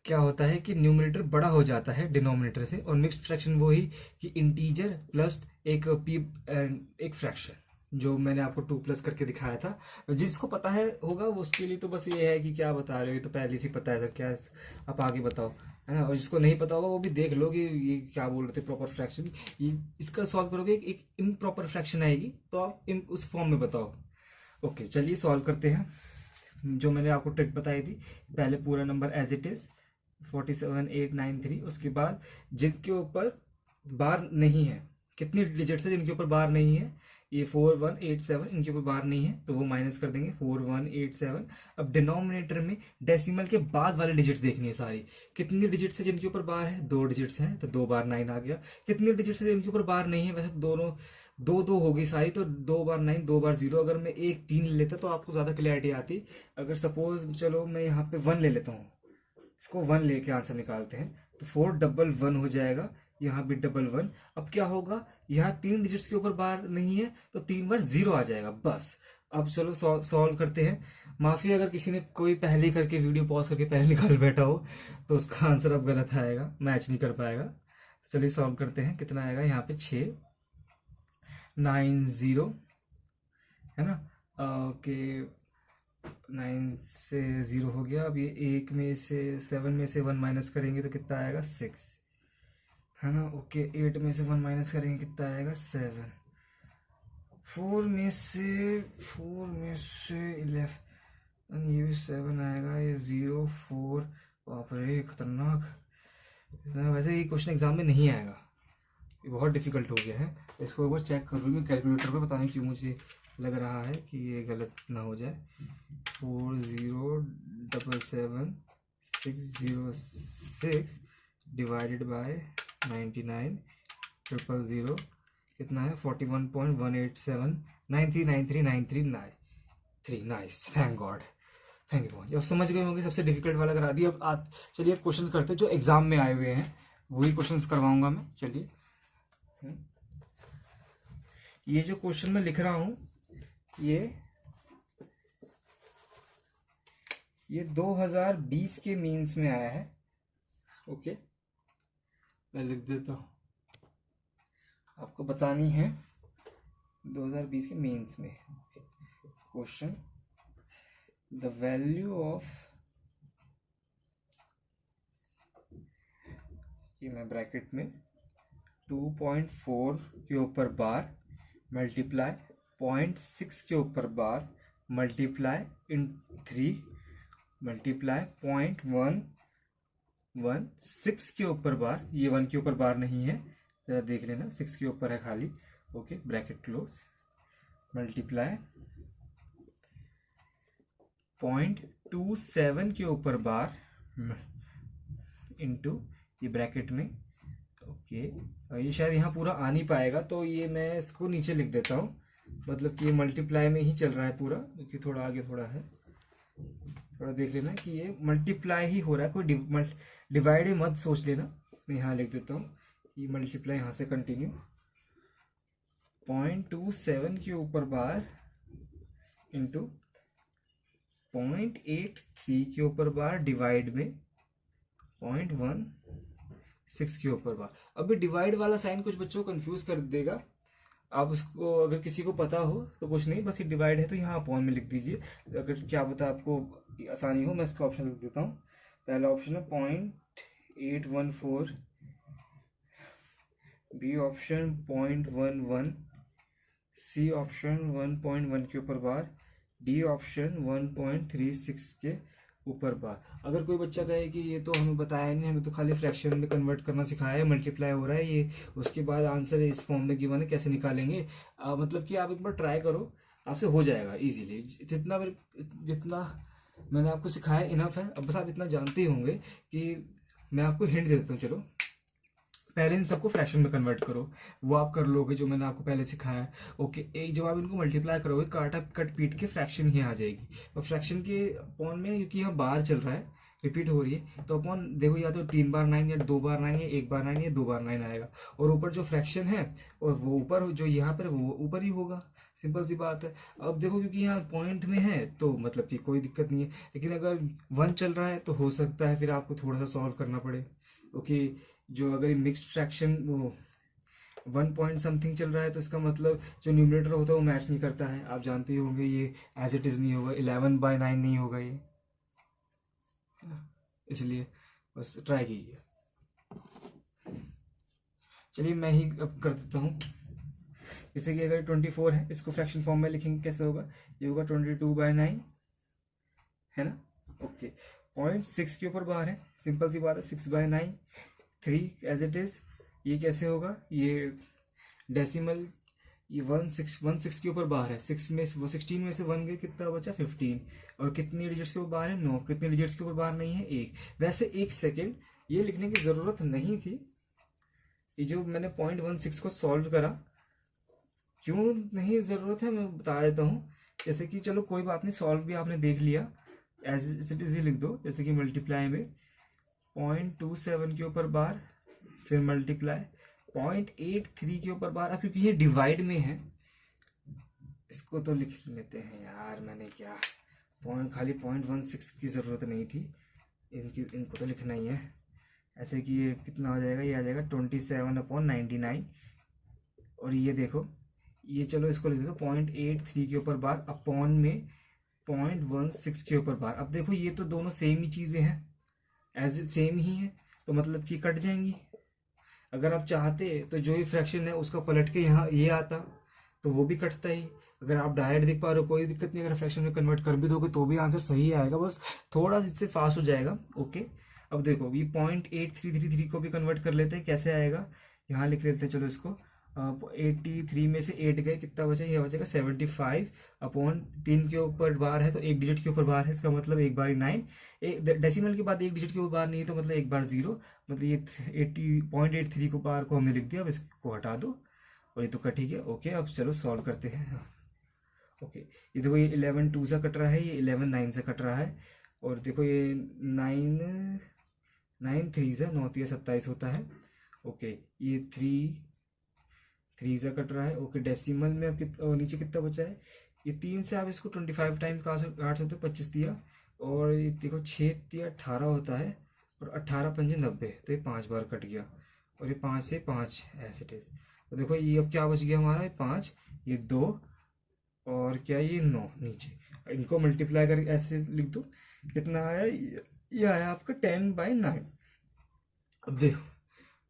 क्या होता है कि न्यूमरेटर बड़ा हो जाता है डिनोमिनेटर से, और मिक्स्ड फ्रैक्शन वो ही कि इंटीजर प्लस एक फ्रैक्शन, जो मैंने आपको 2 प्लस करके दिखाया था। जिसको पता है होगा वो, उसके लिए तो बस ये है कि क्या बता रहे हो, ये तो पहले से पता है सर, क्या आप आगे बताओ, है ना। और जिसको नहीं पता होगा वो भी देख लो कि ये क्या बोल रहे थे प्रॉपर फ्रैक्शन। ये इसका सॉल्व करोगे, एक इम्प्रॉपर फ्रैक्शन आएगी तो आप उस फॉर्म में बताओ। ओके, चलिए सॉल्व करते हैं। जो मैंने आपको ट्रिक बताई थी, पहले पूरा नंबर एज इट इज 47,893, उसके बाद जिनके ऊपर बार नहीं है, कितनी डिजिट्स है जिनके ऊपर बार नहीं है, ये 4187, इनके ऊपर बार नहीं है तो वो माइनस कर देंगे 4187। अब डिनोमिनेटर में डेसिमल के बाद वाले डिजिट्स देखनी है सारी। कितनी डिजिट्स है जिनके ऊपर बार है, 2 डिजिट्स हैं तो 2 बार 9 आ गया। कितनी डिजिट्स है जिनके ऊपर बार नहीं है, वैसे दोनों 2 2 होगी सारी, तो 2 बार 9 2 बार 0। अगर मैं 1 3 ले लेता तो आपको ज्यादा क्लैरिटी आती। अगर सपोज चलो मैं यहाँ पे 1 ले लेता हूँ, इसको 1 लेके आंसर निकालते हैं, तो 411 हो जाएगा। यहाँ भी 11। अब क्या होगा, यहाँ 3 डिजिट्स के ऊपर बार नहीं है तो 3 बार 0 आ जाएगा बस। अब चलो सॉल्व करते हैं। माफी अगर किसी ने कोई पहले करके वीडियो पॉज करके पहले निकाल बैठा हो तो उसका आंसर अब गलत आएगा, मैच नहीं कर पाएगा। चलिए सॉल्व करते हैं। कितना आएगा यहाँ पे 690, है ना। ओके, 9 से 0 हो गया। अब ये 1 में से 7 में से 1 माइनस करेंगे तो कितना आएगा 6, है ना। ओके, 8 में से 1 माइनस करेंगे कितना आएगा 7। 4 में से 11, ये भी 7 आएगा, ये 0 4। बाप रे खतरनाक। वैसे ये क्वेश्चन एग्जाम में नहीं आएगा, ये बहुत डिफिकल्ट हो गया है। इसको एक बार चेक कर लूँ मैं कैलकुलेटर पे, पता नहीं क्यों मुझे लग रहा है कि ये गलत ना हो जाए। 4077,606 डिवाइडेड बाय 99,000 कितना है 41.187939393 nice, thank God, thank you. अब समझ गए होंगे, सबसे डिफिकल्ट वाला करा दिया। अब चलिए अब क्वेश्चंस करते हैं जो एग्जाम में आए हुए हैं, वही क्वेश्चंस करवाऊंगा मैं। चलिए, ये जो क्वेश्चन मैं लिख रहा हूं ये 2020 के मीन्स में आया है। ओके, मैं लिख देता हूं, आपको बतानी है 2020 के मीन्स में। क्वेश्चन, द वैल्यू ऑफ, ये मैं ब्रैकेट में 2.4 के ऊपर बार मल्टीप्लाई 0.6 के ऊपर बार मल्टीप्लाई इन 3 मल्टीप्लाई 0.116 के ऊपर बार, ये 1 के ऊपर बार नहीं है, जरा देख लेना, 6 के ऊपर है खाली। ओके, ब्रैकेट क्लोज, मल्टीप्लाई 0.27 के ऊपर बार इंटू ये ब्रैकेट में। ओके, ये शायद यहाँ पूरा आ नहीं पाएगा तो ये मैं इसको नीचे लिख देता हूँ, मतलब कि ये मल्टीप्लाई में ही चल रहा है पूरा, क्योंकि थोड़ा आगे थोड़ा है। थोड़ा देख लेना कि ये मल्टीप्लाई ही हो रहा है, कोई डिवाइड मत सोच लेना। मैं यहाँ लिख देता हूँ, ये मल्टीप्लाई यहाँ से कंटिन्यू 0.27 के ऊपर बार इंटू 0.83 के ऊपर बार डिवाइड में 0.1 6 के ऊपर बार। अभी डिवाइड वाला साइन कुछ बच्चों को कंफ्यूज कर देगा, आप उसको अगर किसी को पता हो तो कुछ नहीं, बस ये डिवाइड है तो यहाँ अपॉन में लिख दीजिए। अगर क्या पता आपको आसानी हो, मैं इसका ऑप्शन लिख देता हूँ। पहला ऑप्शन है 0.814, बी ऑप्शन 0.11, सी ऑप्शन 1.1 के ऊपर बार, डी ऑप्शन 1.36 के ऊपर बार। अगर कोई बच्चा कहे कि ये तो हमें बताया नहीं, हमें तो खाली फ्रैक्शन में कन्वर्ट करना सिखाया है, मल्टीप्लाई हो रहा है ये, उसके बाद आंसर इस फॉर्म में गिवन है, कैसे निकालेंगे? मतलब कि आप एक बार ट्राई करो, आपसे हो जाएगा इजीली। जितना मैंने आपको सिखाया इनफ है। अब बस आप इतना जानते ही होंगे कि मैं आपको हिंट दे देता हूँ। चलो पहले इन सबको फ्रैक्शन में कन्वर्ट करो, वो आप कर लोगे जो मैंने आपको पहले सिखाया है। ओके, एक जब आप इनको मल्टीप्लाई करोगे, कट पीट के फ्रैक्शन ही आ जाएगी। और फ्रैक्शन के अपॉन में क्योंकि यहाँ बार चल रहा है, रिपीट हो रही है, तो अपॉन देखो या तो 3 बार 9 या 2 बार 9 या 1 बार 9 या 2 बार 9 आएगा। और ऊपर जो फ्रैक्शन है और वो ऊपर जो यहाँ पर वो ऊपर ही होगा, सिंपल सी बात है। अब देखो क्योंकि यहाँ पॉइंट में है तो मतलब कि कोई दिक्कत नहीं है, लेकिन अगर 1 चल रहा है तो हो सकता है फिर आपको थोड़ा सा सॉल्व करना पड़े। ओके, जो अगर मिक्स्ड फ्रैक्शन वो 1 पॉइंट समथिंग चल रहा है तो इसका मतलब जो न्यूमरेटर होता है वो मैच नहीं करता है, आप जानते ही होंगे। ये एज इट इज नहीं होगा, 11/9 नहीं होगा ये, इसलिए बस ट्राई कीजिए। चलिए मैं ही अब कर देता हूँ। जैसे कि अगर 24 है, इसको फ्रैक्शन फॉर्म में लिखेंगे कैसे होगा? ये होगा 22/9, है ना? ओके, 0.6 के ऊपर बाहर है, सिंपल सी बात है, 6/9, 3 एज इट इज। ये कैसे होगा? ये डेसिमल, ये 1 6 के ऊपर बाहर है, 16 में से 1 गए, कितना बचा? 15। और कितनी डिजिट्स के ऊपर बाहर है? 9। कितनी डिजिट्स के ऊपर बाहर नहीं है? 1। वैसे 1 सेकेंड ये लिखने की जरूरत नहीं थी। ये जो मैंने 0.16 को सॉल्व करा, क्यों नहीं जरूरत है मैं बता देता हूँ। जैसे कि चलो कोई बात नहीं, सॉल्व भी आपने देख लिया, एज इट इज ही लिख दो। जैसे कि मल्टीप्लाई में 0.27 के ऊपर बार, फिर मल्टीप्लाई 0.83 के ऊपर बार। अब क्योंकि ये डिवाइड में है, इसको तो लिख लेते हैं यार, मैंने क्या खाली 0.16 की ज़रूरत नहीं थी, इनको तो लिखना ही है। ऐसे कि ये कितना हो जाएगा? ये आ जाएगा 27/99। और ये देखो, ये चलो इसको लिख दो 0.83 के ऊपर बार अपॉन में 0.16 के ऊपर बार। अब देखो ये तो दोनों सेम ही चीज़ें हैं, एज सेम ही है, तो मतलब कि कट जाएंगी। अगर आप चाहते तो जो ही फ्रैक्शन है उसका पलट के यहाँ ये आता तो वो भी कटता ही। अगर आप डायरेक्ट देख पा रहे हो कोई दिक्कत नहीं, अगर फ्रैक्शन में कन्वर्ट कर भी दोगे तो भी आंसर सही आएगा, बस थोड़ा सा इससे फास्ट हो जाएगा। ओके, अब देखो ये 0.8333 को भी कन्वर्ट कर लेते हैं, कैसे आएगा? यहाँ लिख लेते हैं, चलो इसको 83 में से 8 गए, कितना बचा? ये बचेगा 75 अपॉन 3 के ऊपर बार है तो 1 डिजिट के ऊपर बार है, इसका मतलब 1 बार 9। एक डेसिमल के बाद 1 डिजिट के ऊपर बार नहीं है तो मतलब 1 बार 0, मतलब ये 0.83 को बार को हमने लिख दिया। अब इसको हटा दो और ये तो कट ही गया। ओके, अब चलो सॉल्व करते हैं। ओके, ये देखो ये 11 2 से कट रहा है, ये 11 9 से कट रहा है। और देखो ये 9 3 से 9 3 27 होता है। ओके, ये 3 से कट रहा है। ओके, डेसिमल में अब नीचे कितना बचा है? ये 3 से आप इसको 25 टाइम काट सकते हो, 25 दिया। और ये देखो 6 दिया 18 होता है, और 18 पंजे 90, तो ये 5 बार कट गया। और ये 5 से 5 एज इट इज। तो देखो ये अब क्या बच गया हमारा? ये 5, ये 2, और क्या ये 9 नीचे। इनको मल्टीप्लाई करके ऐसे लिख दो, कितना आया? ये आया आपका 10/9। अब देखो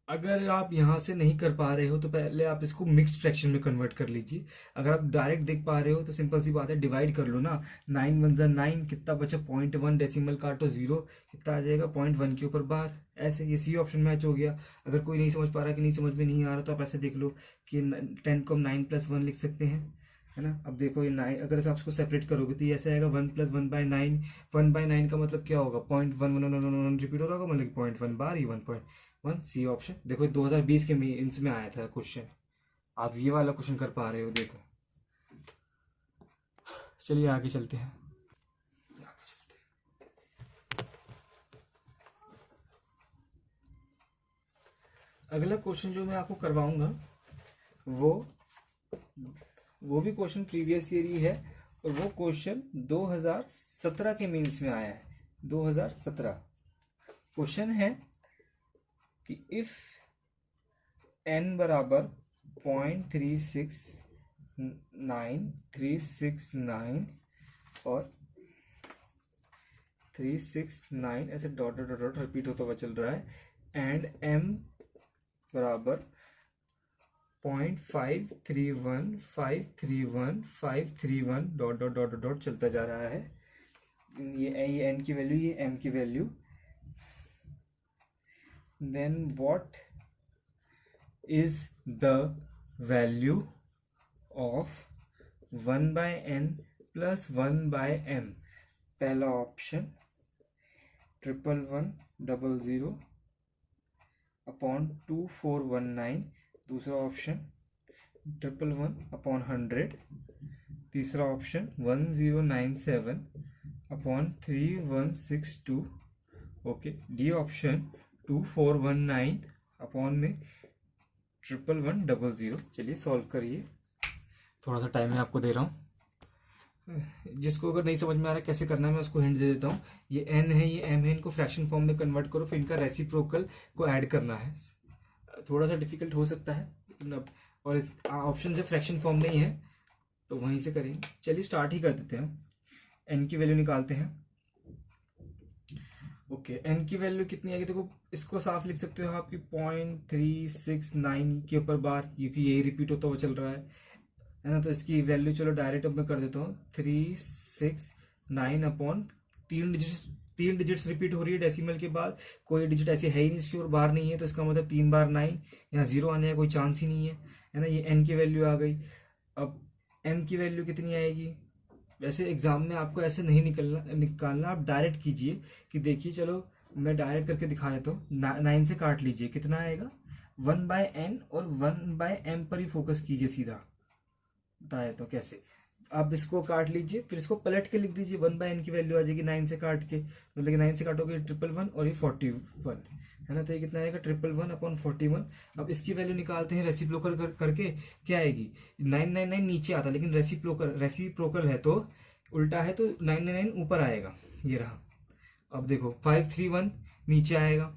अगर आप यहाँ से नहीं कर पा रहे हो तो पहले आप इसको मिक्स्ड फ्रैक्शन में कन्वर्ट कर लीजिए। अगर आप डायरेक्ट देख पा रहे हो तो सिंपल सी बात है, डिवाइड कर लो ना। 9 1 जा 9, कितना बचा? 0.1, डेसिमल काटो 0, कितना आ जाएगा? 0.1 के ऊपर बार। ऐसे ये सी ऑप्शन मैच हो गया। अगर कोई नहीं समझ पा रहा कि नहीं समझ में नहीं आ रहा तो आप ऐसे देख लो कि 10 को हम 9+1 लिख सकते हैं, है ना? अब देखो ये 9, अगर आप उसको सेपरेट करोगे तो ये ऐसे आएगा 1 + 1/9। 1/9 का मतलब क्या होगा? 0.1 रिपीट हो रहा होगा, मतलब 0.1 बार, ये 1.1। C option. देखो 2020 के मीन्स में आया था क्वेश्चन, आप ये वाला क्वेश्चन कर पा रहे हो। देखो चलिए आगे चलते हैं। अगला क्वेश्चन जो मैं आपको करवाऊंगा वो भी क्वेश्चन प्रीवियस ईयर ही है, और वो क्वेश्चन 2017 के मीन्स में आया है। 2017 क्वेश्चन है कि इफ n बराबर 0.369 और 369 ऐसे डॉट डॉट डॉट रिपीट होता हुआ चल रहा है, एंड m बराबर 0.531531 डॉट डॉट डॉट डॉट चलता जा रहा है। ये n की वैल्यू, ये m की value, then what is the value of 1/n plus 1/m? पहला ऑप्शन 11100 अपॉन 2419, दूसरा ऑप्शन 111/100, तीसरा option 1097 upon 3162, okay. D option 2419 upon में 11100। चलिए सॉल्व करिए, थोड़ा सा टाइम मैं आपको दे रहा हूँ। जिसको अगर नहीं समझ में आ रहा है कैसे करना है, मैं उसको हिंट दे देता हूँ। ये n है, ये m है, इनको फ्रैक्शन फॉर्म में कन्वर्ट करो, फिर इनका रेसिप्रोकल को ऐड करना है। थोड़ा सा डिफिकल्ट हो सकता है, और इस ऑप्शन जब फ्रैक्शन फॉर्म नहीं है तो वहीं से करेंगे। चलिए स्टार्ट ही कर देते हैं, n की वैल्यू निकालते हैं। ओके, n की वैल्यू कितनी आएगी? देखो इसको साफ लिख सकते हो आपकी 0.369 के ऊपर बार, क्योंकि यही रिपीट होता हुआ चल रहा है ना। तो इसकी वैल्यू चलो डायरेक्ट अब मैं कर देता हूँ 369 अपॉन 3 डिजिट्स रिपीट हो रही है डेसिमल के बाद, कोई डिजिट ऐसी है ही नहीं इसकी और बार नहीं है, तो इसका मतलब 3 बार 9, यहाँ 0 आने का कोई चांस ही नहीं है ना। ये n की वैल्यू आ गई। अब m की वैल्यू कितनी आएगी? वैसे एग्जाम में आपको ऐसे नहीं निकालना, आप डायरेक्ट कीजिए कि देखिए, चलो मैं डायरेक्ट करके दिखा देता हूँ। 9 से काट लीजिए, कितना आएगा? 1/n और 1/m पर ही फोकस कीजिए सीधा, बताया तो कैसे। आप इसको काट लीजिए, फिर इसको पलट के लिख दीजिए, 1/n की वैल्यू आ जाएगी 9 से काट के, मतलब कि 9 से काटोगे 111 और ये 41 है ना। तो ये कितना आएगा? 111/41। अब इसकी वैल्यू निकालते हैं रेसिप्रोकल करके, क्या आएगी? 999 नीचे आता, लेकिन रेसिप्रोकल है तो उल्टा है, तो 999 ऊपर आएगा, ये रहा। अब देखो 531 नीचे आएगा,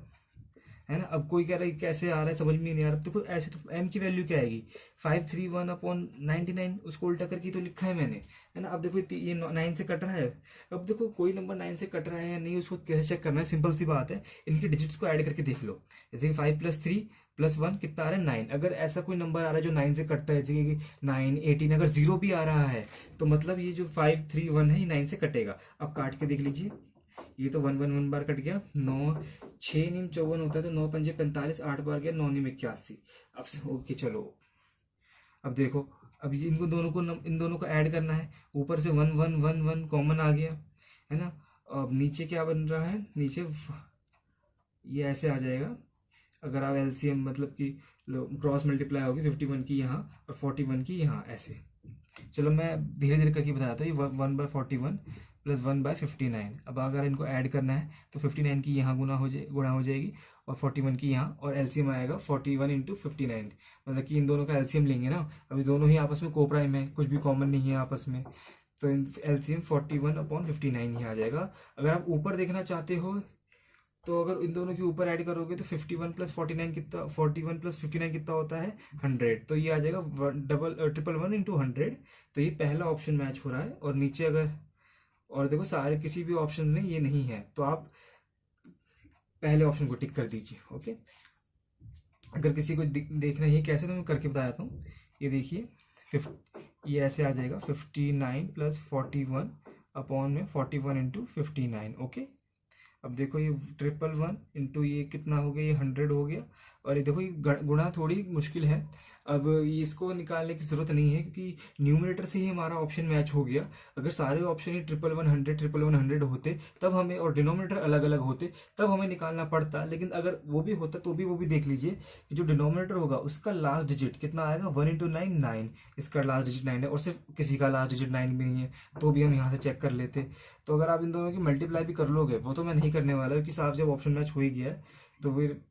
है ना। अब कोई कह रहा है कैसे आ रहा है, समझ में नहीं आ रहा। तो ऐसे तो m की वैल्यू क्या आएगी? 531/99, उसको उल्टा करके तो लिखा है मैंने, है ना। अब देखो ये 9 से कट रहा है। अब देखो कोई नंबर 9 से कट रहा है या नहीं, उसको कैसे चेक करना है? सिंपल सी बात है, इनके डिजिट्स को ऐड करके देख लो। जैसे कि 5 + 3 + 1 कितना आ रहा है? 9। अगर ऐसा कोई नंबर आ रहा है जो 9 से कटता है, जैसे कि 9, 18, अगर 0 भी आ रहा है, तो मतलब ये जो 531 है ये 9 से कटेगा। अब काट के देख लीजिए, ये तो 1 बार कट गया। 9 6 नीम 54 होता है, तो 9 पंजे 45, 8 बार गया, 9 नीम 81। अब ओके चलो, अब देखो, अब इनको दोनों को इन दोनों को ऐड करना है। ऊपर से 1 1 1 1 कॉमन आ गया, है ना। अब नीचे क्या बन रहा है? नीचे ये ऐसे आ जाएगा। अगर आप एलसीएम मतलब कि क्रॉस मल्टीप्लाई होगी 51 की यहाँ और 41 की यहाँ, ऐसे। चलो मैं धीरे धीरे करके बताया था। ये 1/41 प्लस 1/59। अब अगर इनको ऐड करना है तो 59 की यहाँ गुणा हो जाएगी और 41 की यहाँ, और एलसीएम आएगा 41 × 59, मतलब कि इन दोनों का एलसीएम लेंगे ना। अभी दोनों ही आपस में कोप्राइम है, कुछ भी कॉमन नहीं है आपस में, तो एलसीएम 41/59 ही आ जाएगा। अगर आप ऊपर देखना चाहते हो तो अगर इन दोनों के ऊपर ऐड करोगे तो 51 + 49 कितना, 41 + 59 कितना होता है? 100। तो ये आ जाएगा 111 × 100। तो ये पहला ऑप्शन मैच हो रहा है। और नीचे अगर, और देखो सारे किसी भी ऑप्शन में ये नहीं है, तो आप पहले ऑप्शन को टिक कर दीजिए, ओके। अगर किसी को देखना है कैसे, तो मैं करके बताता हूँ। ये देखिए, ये ऐसे आ जाएगा 59 + 41 अपॉन में 41 × 59, ओके। अब देखो ये 111 इंटू ये कितना हो गया? ये 100 हो गया। और ये देखो, ये गुणा थोड़ी मुश्किल है। अब ये इसको निकालने की जरूरत नहीं है, क्योंकि न्यूमरेटर से ही हमारा ऑप्शन मैच हो गया। अगर सारे ऑप्शन ही 11100 होते तब हमें, और डिनोमिनेटर अलग अलग होते तब हमें निकालना पड़ता। लेकिन अगर वो भी होता तो भी वो भी देख लीजिए कि जो डिनोमिनेटर होगा उसका लास्ट डिजिट कितना आएगा? 1 × 9 9, इसका लास्ट डिजिट 9 है, और सिर्फ किसी का लास्ट डिजिट 9 भी नहीं है, तो भी हम यहाँ से चेक कर लेते। तो अगर आप इन दोनों की मल्टीप्लाई भी कर लोगे, वो तो मैं नहीं करने वाला, क्योंकि साफ जब ऑप्शन मैच हो ही गया है, तो फिर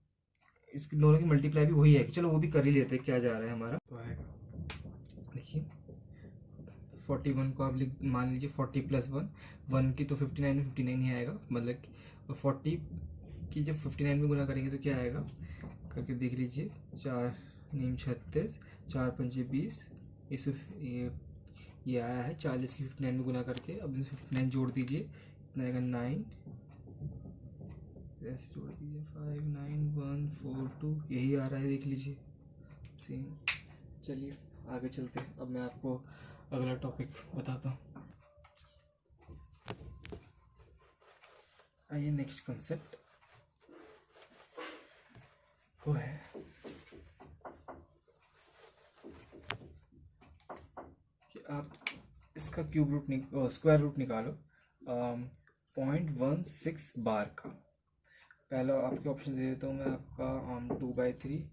इस दोनों की मल्टीप्लाई भी वही है कि चलो वो भी कर ही लेते हैं, क्या जा रहा है हमारा। तो आएगा, देखिए 41 को आप मान लीजिए 40 + 1 की तो 59 ही आएगा, मतलब 40 कि जब 59 में गुना करेंगे तो क्या आएगा, करके देख लीजिए। 4 नीम 36, 4 पंजे 20, ये आया है 40 की 59 में गुना करके। अब 59 जोड़ दीजिए, इतना आएगा 9, ऐसे जोड़ दीजिए 5 9 1 4 2, यही आ रहा है, देख लीजिए सेम। चलिए आगे चलते हैं, अब मैं आपको अगला टॉपिक बताता हूँ। आइए नेक्स्ट कंसेप्ट वो है कि आप इसका क्यूब रूट स्क्वायर रूट निकालो 0.16 बार का। पहला आपके ऑप्शन दे देता हूँ मैं आपका 2/3।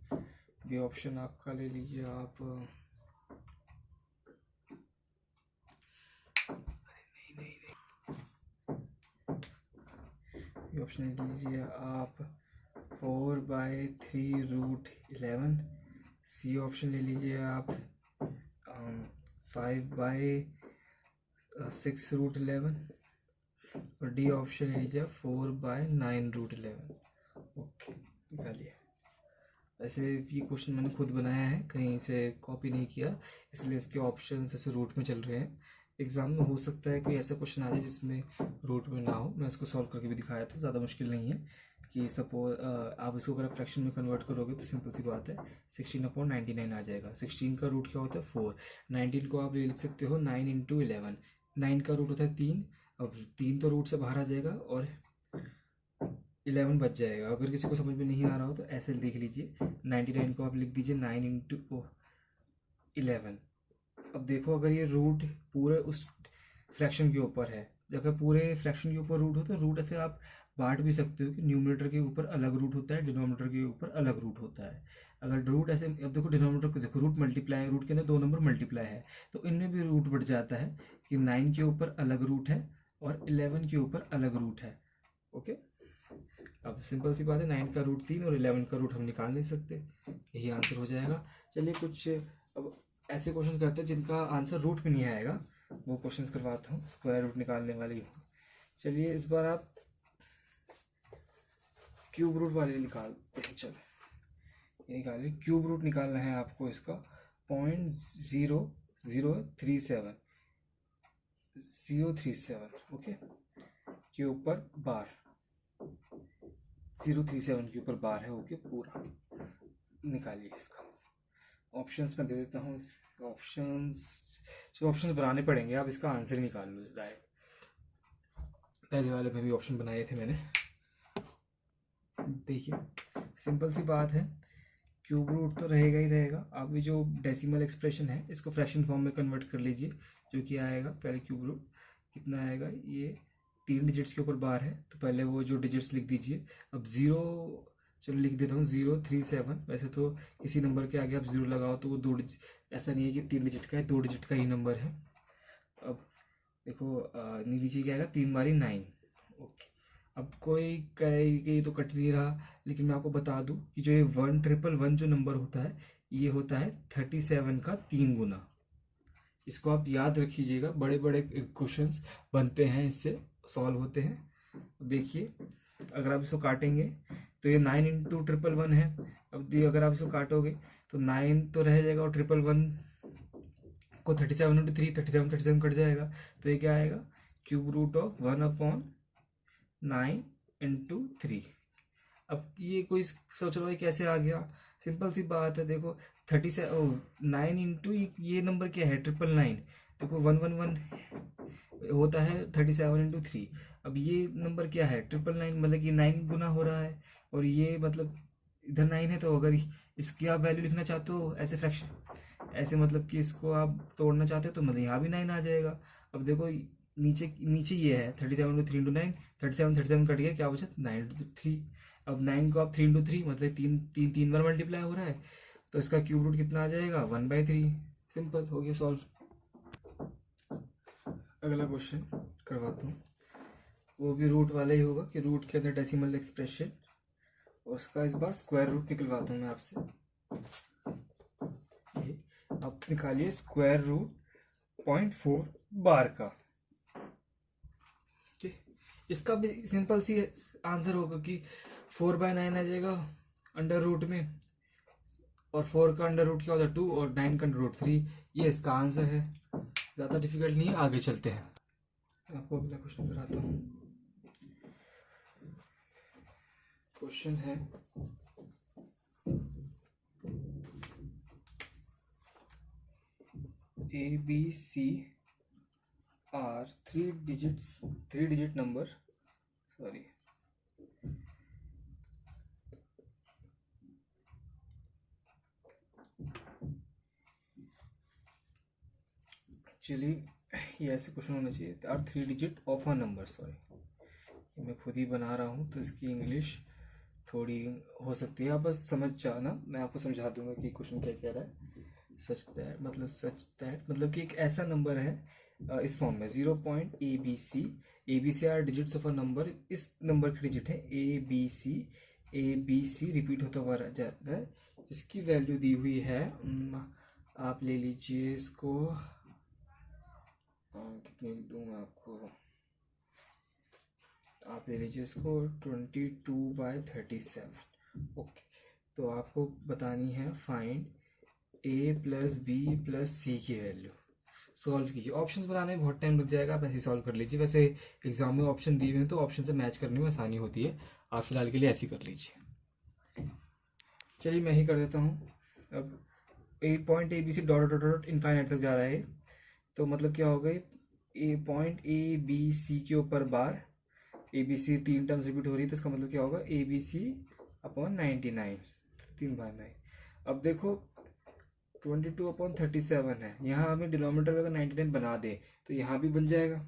ये ऑप्शन आपका ले लीजिए आप, ये ऑप्शन ले लीजिए आप 4/3√11। सी ऑप्शन ले लीजिए आप 5/6√11 और डी ऑप्शन ले लीजिए 4/9√11। ओके, निकालिए। ऐसे ये क्वेश्चन मैंने खुद बनाया है, कहीं से कॉपी नहीं किया, इसलिए इसके ऑप्शन ऐसे रूट में चल रहे हैं। एग्जाम में हो सकता है कोई ऐसा क्वेश्चन आ जाए जिसमें रूट में ना हो, मैं इसको सॉल्व करके भी दिखाया था, ज़्यादा मुश्किल नहीं है। कि सपोज आप इसको अगर फ्रैक्शन में कन्वर्ट करोगे तो सिंपल सी बात है, 16/99 आ जाएगा। 16 का रूट क्या होता है 4, 19 को आप ले लिख सकते हो 9 × 11। 9 का रूट होता है 3, अब 3 तो रूट से बाहर आ जाएगा और 11 बच जाएगा। अगर किसी को समझ में नहीं आ रहा हो तो ऐसे लिख लीजिए, 99 को आप लिख दीजिए 9 × 11। अब देखो अगर ये रूट पूरे उस फ्रैक्शन के ऊपर है, अगर पूरे फ्रैक्शन के ऊपर रूट हो तो रूट ऐसे आप बांट भी सकते हो कि न्यूमरेटर के ऊपर अलग रूट होता है, डिनोमिनेटर के ऊपर अलग रूट होता है। अगर रूट ऐसे, अब देखो डिनोमिनेटर को देखो, रूट मल्टीप्लाई, रूट के अंदर 2 नंबर मल्टीप्लाई है तो इनमें भी रूट बढ़ जाता है कि 9 के ऊपर अलग रूट है और 11 के ऊपर अलग रूट है। ओके, अब सिंपल सी बात है, 9 का रूट 3 और 11 का रूट हम निकाल नहीं सकते, यही आंसर हो जाएगा। चलिए कुछ अब ऐसे क्वेश्चन करते हैं जिनका आंसर रूट में नहीं आएगा, वो क्वेश्चंस करवाता हूँ, स्क्वायर रूट निकालने वाले। चलिए इस बार आप क्यूब रूट वाले निकालते हैं। चलो ये निकालिए, क्यूब रूट निकालना है आपको इसका 0.037 ओके, के ऊपर बार 037 के ऊपर बार है। ओके, पूरा निकालिए इसका। ऑप्शंस में दे देता हूँ, ऑप्शंस बनाने पड़ेंगे, आप इसका आंसर निकाल लो डायरेक्ट। पहले वाले में भी ऑप्शन बनाए थे मैंने। देखिए सिंपल सी बात है, क्यूब रूट तो रहेगा ही रहेगा। आप ये जो डेसिमल एक्सप्रेशन है इसको फ्रैक्शन फॉर्म में कन्वर्ट कर लीजिए, जो कि आएगा पहले क्यूब रूट कितना आएगा, ये 3 डिजिट्स के ऊपर बार है तो पहले वो जो डिजिट्स लिख दीजिए। अब 0, चलो लिख देता हूँ 037। वैसे तो किसी नंबर के आगे आप 0 लगाओ तो वो 2 डिजिट, ऐसा नहीं है कि 3 डिजिट का है, 2 डिजिट का ही नंबर है। अब देखो नीचे क्या आएगा, 3 बारी 9। ओके, अब कोई कहे कि तो कट नहीं रहा, लेकिन मैं आपको बता दूं कि जो ये 1,111 जो नंबर होता है ये होता है 37 का 3 गुना। इसको आप याद रखिएगा, बड़े बड़े क्वेश्चंस बनते हैं इससे, सॉल्व होते हैं। देखिए अगर आप इसको काटेंगे तो ये 9 × 111 है। अब अगर आप इसको काटोगे तो 9 तो रह जाएगा और 111 को 37 × 3, 37 कट जाएगा, तो ये क्या आएगा, क्यूब रूट ऑफ 1/9 × 3। अब ये कोई सोच रहा है कैसे आ गया, सिंपल सी बात है, देखो 9 इंटू ये नंबर क्या है 999। देखो 111 होता है 37 × 3। अब ये नंबर क्या है 999, मतलब कि 9 गुना हो रहा है और ये मतलब इधर 9 है, तो अगर इसकी आप वैल्यू लिखना चाहते हो ऐसे फ्रैक्शन, ऐसे मतलब कि इसको आप तोड़ना चाहते हो तो मतलब यहाँ भी 9 आ जाएगा। अब देखो नीचे ये है 37 × 3 × 9, 37 कट गया, क्या बचा 9 × 3। अब 9 को आप 3 × 3 मतलब 3 बार मल्टीप्लाई हो रहा है, तो इसका क्यूब रूट कितना आ जाएगा 1/3। सिंपल हो गया सॉल्व। अगला क्वेश्चन करवाता हूँ, वो भी रूट वाला ही होगा कि रूट के अंदर डेसिमल एक्सप्रेशन, उसका इस बार स्क्वायर रूट निकलवाता हूँ मैं आपसे। आप निकालिए स्क्वायर रूट 0.4 बार का। इसका भी सिंपल सी आंसर होगा कि 4/9 आ जाएगा अंडर रूट में, और 4 का अंडर रूट क्या होता है 2, और 9 का अंडर रूट 3। ये इसका आंसर है, ज़्यादा डिफिकल्ट नहीं है। आगे चलते हैं, आपको अगला क्वेश्चन कराता हूँ। क्वेश्चन है ABC are 3 digit number, sorry, actually ये ऐसे क्वेश्चन होना चाहिए, are 3 digit of a number, sorry मैं खुद ही बना रहा हूँ तो इसकी इंग्लिश थोड़ी हो सकती है, आप बस समझ जाना, मैं आपको समझा दूंगा कि क्वेश्चन क्या कह रहा है। सच दैट मतलब कि एक ऐसा नंबर है इस फॉर्म में 0.ABC are digits of a number, इस नंबर के डिजिट है ए बी सी रिपीट होता हुआ जाता है, जिसकी वैल्यू दी हुई है, आप ले लीजिए इसको, कितनी दूँ मैं आपको, आप ले लीजिए इसको 22/37। ओके, तो आपको बतानी है फाइंड A + B + C की वैल्यू, सॉल्व कीजिए। ऑप्शंस बनाने में बहुत टाइम लग जाएगा, आप ऐसे सॉल्व कर लीजिए, वैसे एग्जाम में ऑप्शन दिए हुए हैं तो ऑप्शन से मैच करने में आसानी होती है, आप फिलहाल के लिए ऐसे कर लीजिए। चलिए मैं ही कर देता हूँ। अब point ABC dot dot dot infinite तक जा रहा है, तो मतलब क्या हो गई, पॉइंट ABC के ऊपर बार, ABC 3 टर्म्स रिपीट हो रही है, तो इसका मतलब क्या होगा ABC/99, 3/9। अब देखो 22/37 है, यहाँ हमें डिनोमिनेटर अगर 99 बना दे तो यहाँ भी बन जाएगा,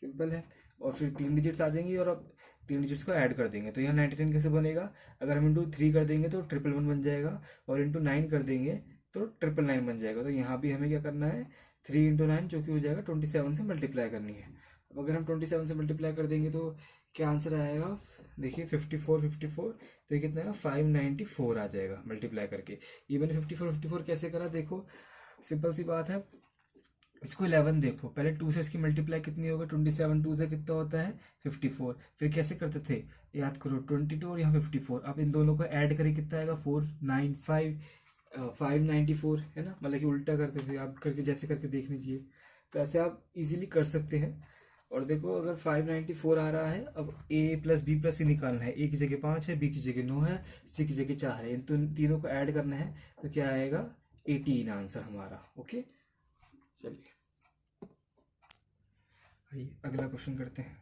सिंपल है। और फिर 3 डिजिट्स आ जाएंगी और अब 3 डिजिट्स को ऐड कर देंगे, तो यहाँ 99 कैसे बनेगा, अगर हम इंटू 3 कर देंगे तो 111 बन जाएगा, और इंटू 9 कर देंगे तो 999 बन जाएगा। तो यहाँ भी हमें क्या करना है, 3 × 9 जो कि हो जाएगा 27 से मल्टीप्लाई करनी है। अब अगर हम 27 से मल्टीप्लाई कर देंगे तो क्या आंसर आएगा, देखिए 54 तो ये कितना है 594 आ जाएगा मल्टीप्लाई करके। ये मैंने 54 कैसे करा, देखो सिंपल सी बात है, इसको 11 देखो, पहले 2 से इसकी मल्टीप्लाई कितनी होगी, 27 2 से कितना होता है 54, फिर कैसे करते थे याद करो 22 और यहाँ 54, अब इन दोनों को ऐड करें कितना आएगा 495, 594 है ना, मतलब कि उल्टा करते थे, आप करके जैसे करके देख लीजिए, तो ऐसे आप इजीली कर सकते हैं। और देखो अगर 594 आ रहा है, अब A + B + C निकालना है, A की जगह 5 है, B की जगह 9 है, C की जगह 4 है, इन तीनों को ऐड करना है, तो क्या आएगा 18 आंसर हमारा। ओके, चलिए आइए अगला क्वेश्चन करते हैं।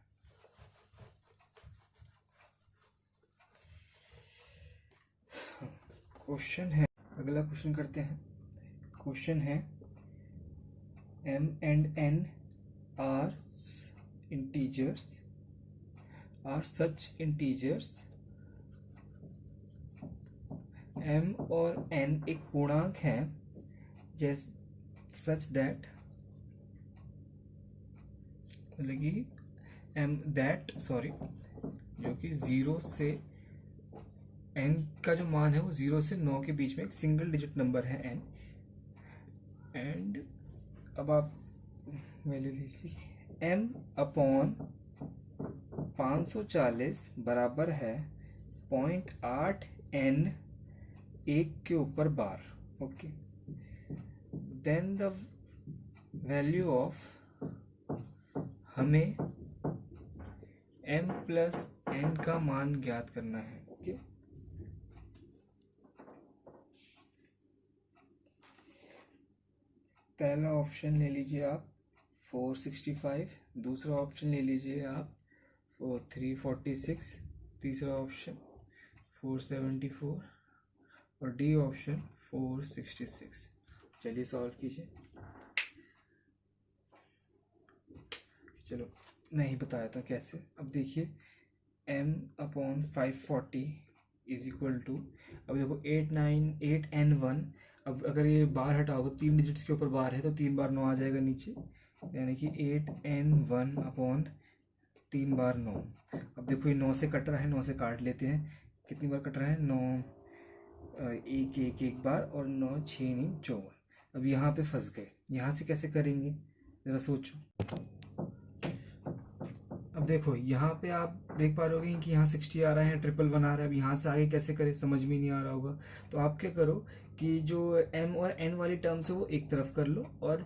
क्वेश्चन है, अगला क्वेश्चन करते हैं। क्वेश्चन है M and N are such integers, M और N एक पूर्णांक है, जैसे सच दैट, मतलब कि जो कि 0 से n का जो मान है वो 0 से 9 के बीच में एक सिंगल डिजिट नंबर है n, एंड अब आप ले लीजिए m/540 बराबर है 0.8 n 1 के ऊपर बार। Okay, then the value of, हमें m + n का मान ज्ञात करना है। ओके, पहला ऑप्शन ले लीजिए आप 465, दूसरा ऑप्शन ले लीजिए आप 346, तीसरा ऑप्शन 474 और डी ऑप्शन 466। चलिए सॉल्व कीजिए। चलो मैं ही बताया था कैसे। अब देखिए m/540 = अब देखो 8n1, अब अगर ये बार हटाओगे 3 डिजिट्स के ऊपर बार है तो 3 बार 9 आ जाएगा नीचे, यानी कि 8n1/3 बार 9। अब देखो ये 9 से कट रहा है, 9 से काट लेते हैं, कितनी बार कट रहा है 9, एक बार, और 9 6 9 54। अब यहाँ पे फंस गए, यहाँ से कैसे करेंगे जरा सोचो। अब देखो यहाँ पे आप देख पा रहे हो कि यहाँ 60 आ रहा है, 111 आ रहा है। अब यहाँ से आगे कैसे करें समझ में नहीं आ रहा होगा। तो आप क्या करो कि जो m और n वाली टर्म्स है वो एक तरफ कर लो, और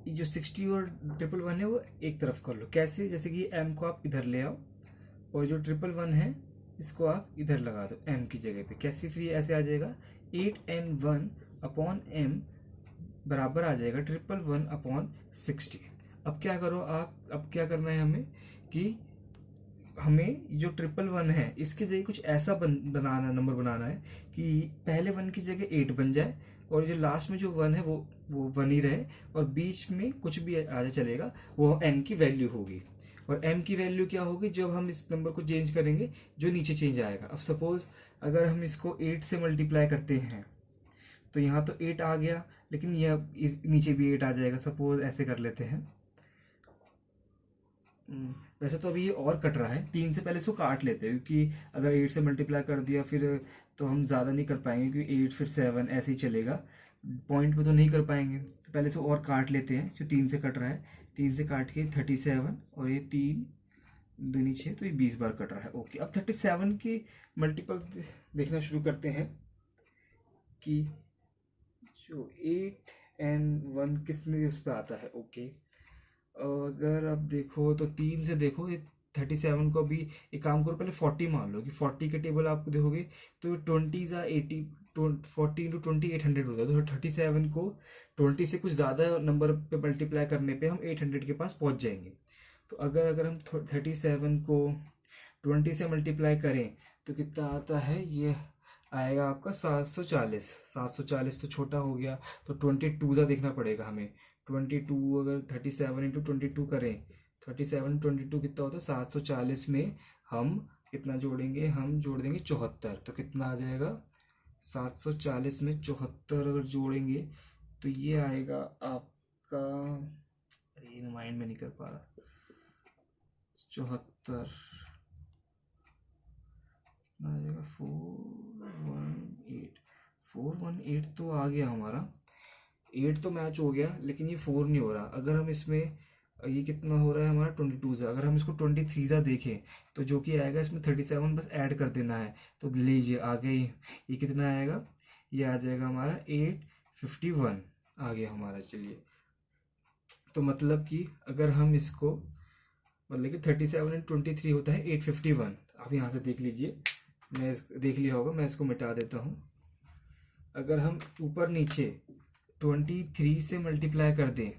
ये जो 60 और 111 है वो एक तरफ कर लो। कैसे? जैसे कि m को आप इधर ले आओ और जो 111 है इसको आप इधर लगा दो m की जगह पे। कैसे? फिर ये ऐसे आ जाएगा 8n1 अपॉन m बराबर आ जाएगा 111 अपॉन 60। अब क्या करो आप, अब क्या करना है हमें कि हमें जो 111 है इसके जगह कुछ ऐसा बनाना, नंबर बनाना है कि पहले 1 की जगह 8 बन जाए, और जो लास्ट में जो 1 है वो 1 ही रहे, और बीच में कुछ भी आ जाए चलेगा, वो n की वैल्यू होगी। और m की वैल्यू क्या होगी? जब हम इस नंबर को चेंज करेंगे जो नीचे चेंज आएगा। अब सपोज अगर हम इसको 8 से मल्टीप्लाई करते हैं तो यहाँ तो 8 आ गया, लेकिन यह नीचे भी 8 आ जाएगा। सपोज ऐसे कर लेते हैं। वैसे तो अभी ये और कट रहा है, 3 से पहले इसको काट लेते हैं, क्योंकि अगर 8 से मल्टीप्लाई कर दिया फिर तो हम ज़्यादा नहीं कर पाएंगे, क्योंकि 8 फिर 7 ऐसे ही चलेगा, पॉइंट पे तो नहीं कर पाएंगे। तो पहले इसको और काट लेते हैं, जो 3 से कट रहा है। 3 से काट के 37, और ये 3 दूनी 6, तो ये 20 बार कट रहा है। ओके, अब 37 की मल्टीपल देखना शुरू करते हैं कि जो 8n1 किसने उस पर आता है। ओके, अगर आप देखो तो 3 से देखो, ये 37 को अभी एक काम करो, पहले 40 मान लो कि 40 के टेबल आप देखोगे तो 20 ज़ा 80, 40 इंटू 20 800 होता है। तो 37 को 20 से कुछ ज़्यादा नंबर पे मल्टीप्लाई करने पे हम 800 के पास पहुंच जाएंगे। तो अगर हम 37 को 20 से मल्टीप्लाई करें तो कितना आता है? ये आएगा आपका 740। 740 तो छोटा हो गया, तो 22 ज़ा देखना पड़ेगा हमें। 22, अगर 37 इंटू 22 करें, 37 22 कितना होता है? 740 में हम कितना जोड़ेंगे? हम जोड़ देंगे 74। तो कितना आ जाएगा? 740 में 74 अगर जोड़ेंगे तो ये आएगा आपका, ये माइंड में नहीं कर पा रहा, 74 कितना आ जाएगा? 418। 418 तो आ गया हमारा, 8 तो मैच हो गया, लेकिन ये 4 नहीं हो रहा। अगर हम इसमें, ये कितना हो रहा है हमारा? 22 सा। अगर हम इसको 23 सा देखें तो जो कि आएगा, इसमें 37 बस ऐड कर देना है। तो लीजिए आ गई, ये कितना आएगा? ये आ जाएगा हमारा 851 आ गया हमारा। चलिए, तो मतलब कि अगर हम इसको, मतलब कि 37 एंड 23 होता है 851। आप यहाँ से देख लीजिए, मैं देख लिया होगा, मैं इसको मिटा देता हूँ। अगर हम ऊपर नीचे 23 से मल्टीप्लाई कर दें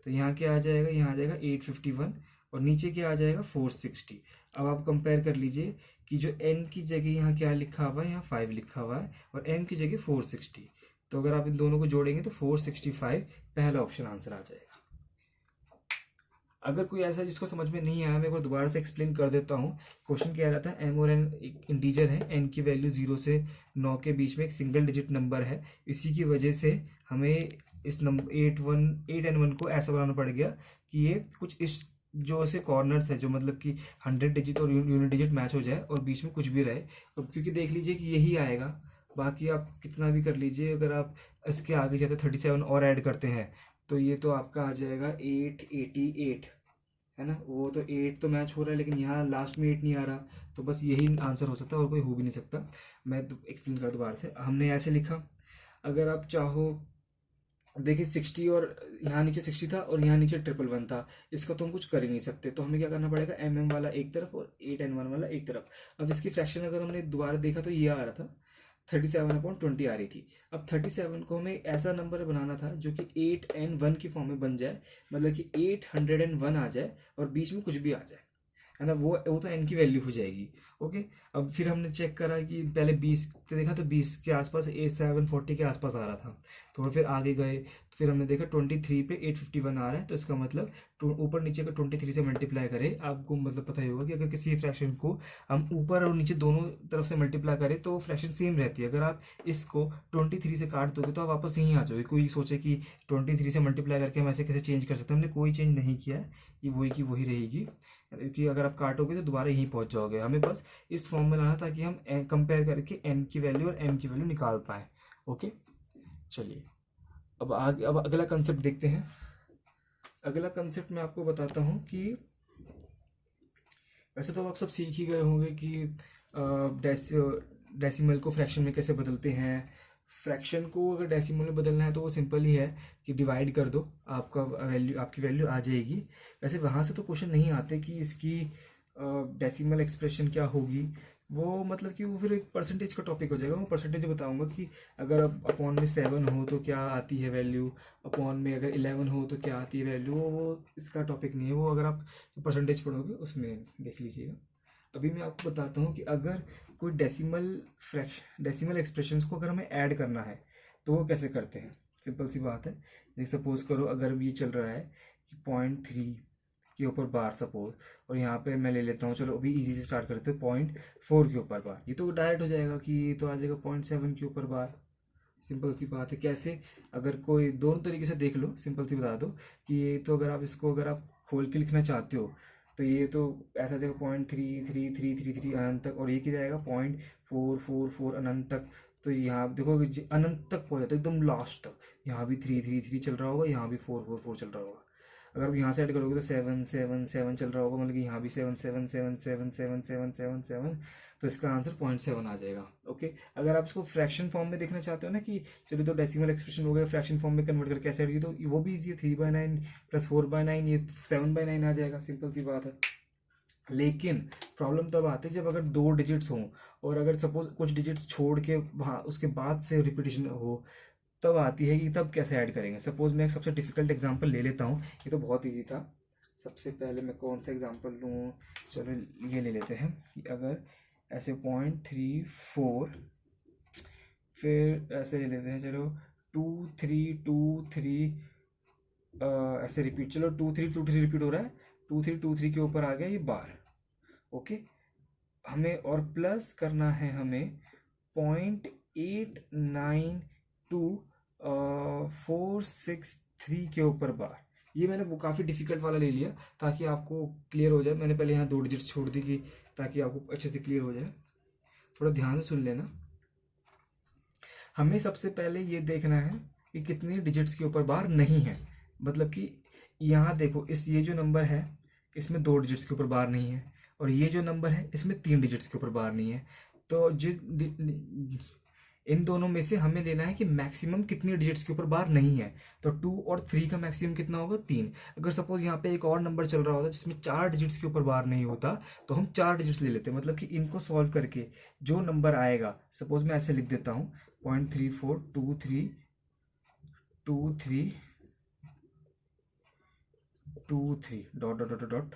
तो यहाँ क्या आ जाएगा? यहाँ आ जाएगा 851, और नीचे क्या आ जाएगा? 460। अब आप कंपेयर कर लीजिए कि जो n की जगह यहाँ क्या लिखा हुआ है? यहाँ 5 लिखा हुआ है, और m की जगह 460। तो अगर आप इन दोनों को जोड़ेंगे तो 465 पहला ऑप्शन आंसर आ जाएगा। अगर कोई ऐसा जिसको समझ में नहीं आया, मैं एक बार दोबारा से एक्सप्लेन कर देता हूँ। क्वेश्चन क्या रहता है? m और n एक इंटीजर है, n की वैल्यू 0 से 9 के बीच में एक सिंगल डिजिट नंबर है। इसी की वजह से हमें इस नंबर 8n1 को ऐसा बनाना पड़ गया कि ये कुछ इस जो ऐसे कॉर्नर्स है, जो मतलब कि 100 डिजिट और यूनिट डिजिट मैच हो जाए, और बीच में कुछ भी रहे। और क्योंकि देख लीजिए कि यही आएगा, बाकी आप कितना भी कर लीजिए, अगर आप इसके आगे जाते 37 और ऐड करते हैं तो ये तो आपका आ जाएगा 888, है ना। वो तो 8 तो मैच हो रहा है, लेकिन यहाँ लास्ट में 8 नहीं आ रहा, तो बस यही आंसर हो सकता है, और कोई हो भी नहीं सकता। मैं तो एक्सप्लेन कर दोबारा से, हमने ऐसे लिखा। अगर आप चाहो, देखिए 60 और यहाँ नीचे 60 था और यहाँ नीचे 111 था, इसका तो हम कुछ कर ही नहीं सकते। तो हमें क्या करना पड़ेगा? mm वाला एक तरफ और 8n1 वाला एक तरफ। अब इसकी फ्रैक्शन अगर हमने दोबारा देखा तो ये आ रहा था 37/20 आ रही थी। अब 37 को हमें ऐसा नंबर बनाना था जो कि 8n1 की फॉर्म में बन जाए, मतलब कि 801 आ जाए और बीच में कुछ भी आ जाए, है ना। वो तो n की वैल्यू हो जाएगी। ओके, अब फिर हमने चेक करा कि पहले 20 पे देखा तो 20 के आसपास 740 के आसपास आ रहा था। तो फिर आगे गए तो फिर हमने देखा 23 पे 851 आ रहा है, तो इसका मतलब ऊपर नीचे का 23 से मल्टीप्लाई करें। आपको मतलब पता ही होगा कि अगर किसी फ्रैक्शन को हम ऊपर और नीचे दोनों तरफ से मल्टीप्लाई करें तो फ्रैक्शन सेम रहती है। अगर आप इसको 23 से काट दोगे तो आप वापस यहीं आ जाओगे। कोई सोचे कि 23 से मल्टीप्लाई करके हम ऐसे कैसे चेंज कर सकते हैं, हमने कोई चेंज नहीं किया है, ये वही की वही रहेगी। क्योंकि अगर आप काटोगे तो दोबारा यहीं पहुंच जाओगे। हमें बस इस फॉर्म में लाना ताकि हम कंपेयर करके n की वैल्यू और m की वैल्यू निकाल पाए। ओके, चलिए अब आगे, अब अगला कंसेप्ट देखते हैं। अगला कंसेप्ट मैं आपको बताता हूं कि वैसे तो आप सब सीख ही गए होंगे कि डेसिमल को फ्रैक्शन में कैसे बदलते हैं। फ्रैक्शन को अगर डेसिमल में बदलना है तो वो सिंपल ही है कि डिवाइड कर दो, आपका वैल्यू, आपकी वैल्यू आ जाएगी। वैसे वहाँ से तो क्वेश्चन नहीं आते कि इसकी डेसिमल एक्सप्रेशन क्या होगी। वो मतलब कि वो फिर एक परसेंटेज का टॉपिक हो जाएगा। मैं परसेंटेज बताऊंगा कि अगर अब अपॉन में 7 हो तो क्या आती है वैल्यू, अपॉन में अगर 11 हो तो क्या आती है वैल्यू। वो इसका टॉपिक नहीं है, वो अगर आप परसेंटेज पढ़ोगे उसमें देख लीजिएगा। अभी मैं आपको बताता हूँ कि अगर कोई डेसिमल एक्सप्रेशंस को अगर हमें ऐड करना है तो वो कैसे करते हैं। सिंपल सी बात है, जैसे सपोज करो अगर ये चल रहा है कि 0.3 के ऊपर बार सपोज, और यहाँ पे मैं ले लेता हूँ, चलो अभी इजी से स्टार्ट करते हैं, 0.4 के ऊपर बार। ये तो डायरेक्ट हो जाएगा कि ये तो आ जाएगा 0.7 के ऊपर बार। सिंपल सी बात है। कैसे, अगर कोई दोनों तरीके से देख लो, सिंपल सी बता दो कि ये तो अगर आप इसको अगर आप खोल के लिखना चाहते हो तो ये तो ऐसा जाएगा 0.3333 अनंत तक, और ये क्या जाएगा 0.444 अनंत तक। तो यहाँ देखो अनंत तक पहुँच जाता है एकदम लास्ट तक। यहाँ भी 333 चल रहा होगा, यहाँ भी 444 चल रहा होगा। अगर आप यहाँ से ऐड करोगे तो 777 चल रहा होगा, मतलब कि यहाँ भी 777777777। तो इसका आंसर 0.7 आ जाएगा। ओके, अगर आप इसको फ्रैक्शन फॉर्म में देखना चाहते हो ना कि चलो तो डेसिमल एक्सप्रेशन हो गया, फ्रैक्शन फॉर्म में कन्वर्ट करके कैसे ऐड की, तो वो भी इजी है। 3/9 प्लस 4/9, ये 7/9 आ जाएगा। सिंपल सी बात है। लेकिन प्रॉब्लम तब आती है जब अगर 2 डिजिट्स हों, और अगर सपोज कुछ डिजिट्स छोड़ के वहाँ उसके बाद से रिपीटेशन हो, तब आती है कि तब कैसे ऐड करेंगे। सपोज मैं एक सबसे डिफिकल्ट एग्जांपल ले लेता हूँ, ये तो बहुत इजी था। सबसे पहले मैं कौन सा एग्जांपल लूँ, चलो ये ले लेते हैं कि अगर ऐसे 0.34, फिर ऐसे ले लेते हैं, चलो 2 3 2 3, ऐसे रिपीट, चलो 2 3 2 3 रिपीट हो रहा है, 2 3 2 3 के ऊपर आ गया ये बार। ओके, हमें और प्लस करना है हमें 0.892 463 के ऊपर बार। ये मैंने वो काफ़ी डिफिकल्ट वाला ले लिया ताकि आपको क्लियर हो जाए। मैंने पहले यहाँ 2 डिजिट्स छोड़ दी कि ताकि आपको अच्छे से क्लियर हो जाए। थोड़ा ध्यान से सुन लेना। हमें सबसे पहले ये देखना है कि कितने डिजिट्स के ऊपर बार नहीं है। मतलब कि यहाँ देखो, ये जो नंबर है इसमें 2 डिजिट्स के ऊपर बार नहीं है, और ये जो नंबर है इसमें 3 डिजिट्स के ऊपर बार नहीं है। तो इन दोनों में से हमें लेना है कि मैक्सिमम कितनी डिजिट्स के ऊपर बार नहीं है। तो 2 और 3 का मैक्सिमम कितना होगा, 3। अगर सपोज यहाँ पे एक और नंबर चल रहा होता जिसमें 4 डिजिट्स के ऊपर बार नहीं होता, तो हम 4 डिजिट्स ले लेते। मतलब कि इनको सॉल्व करके जो नंबर आएगा, सपोज मैं ऐसे लिख देता हूँ 0.342323 डॉट डॉट डॉट डॉट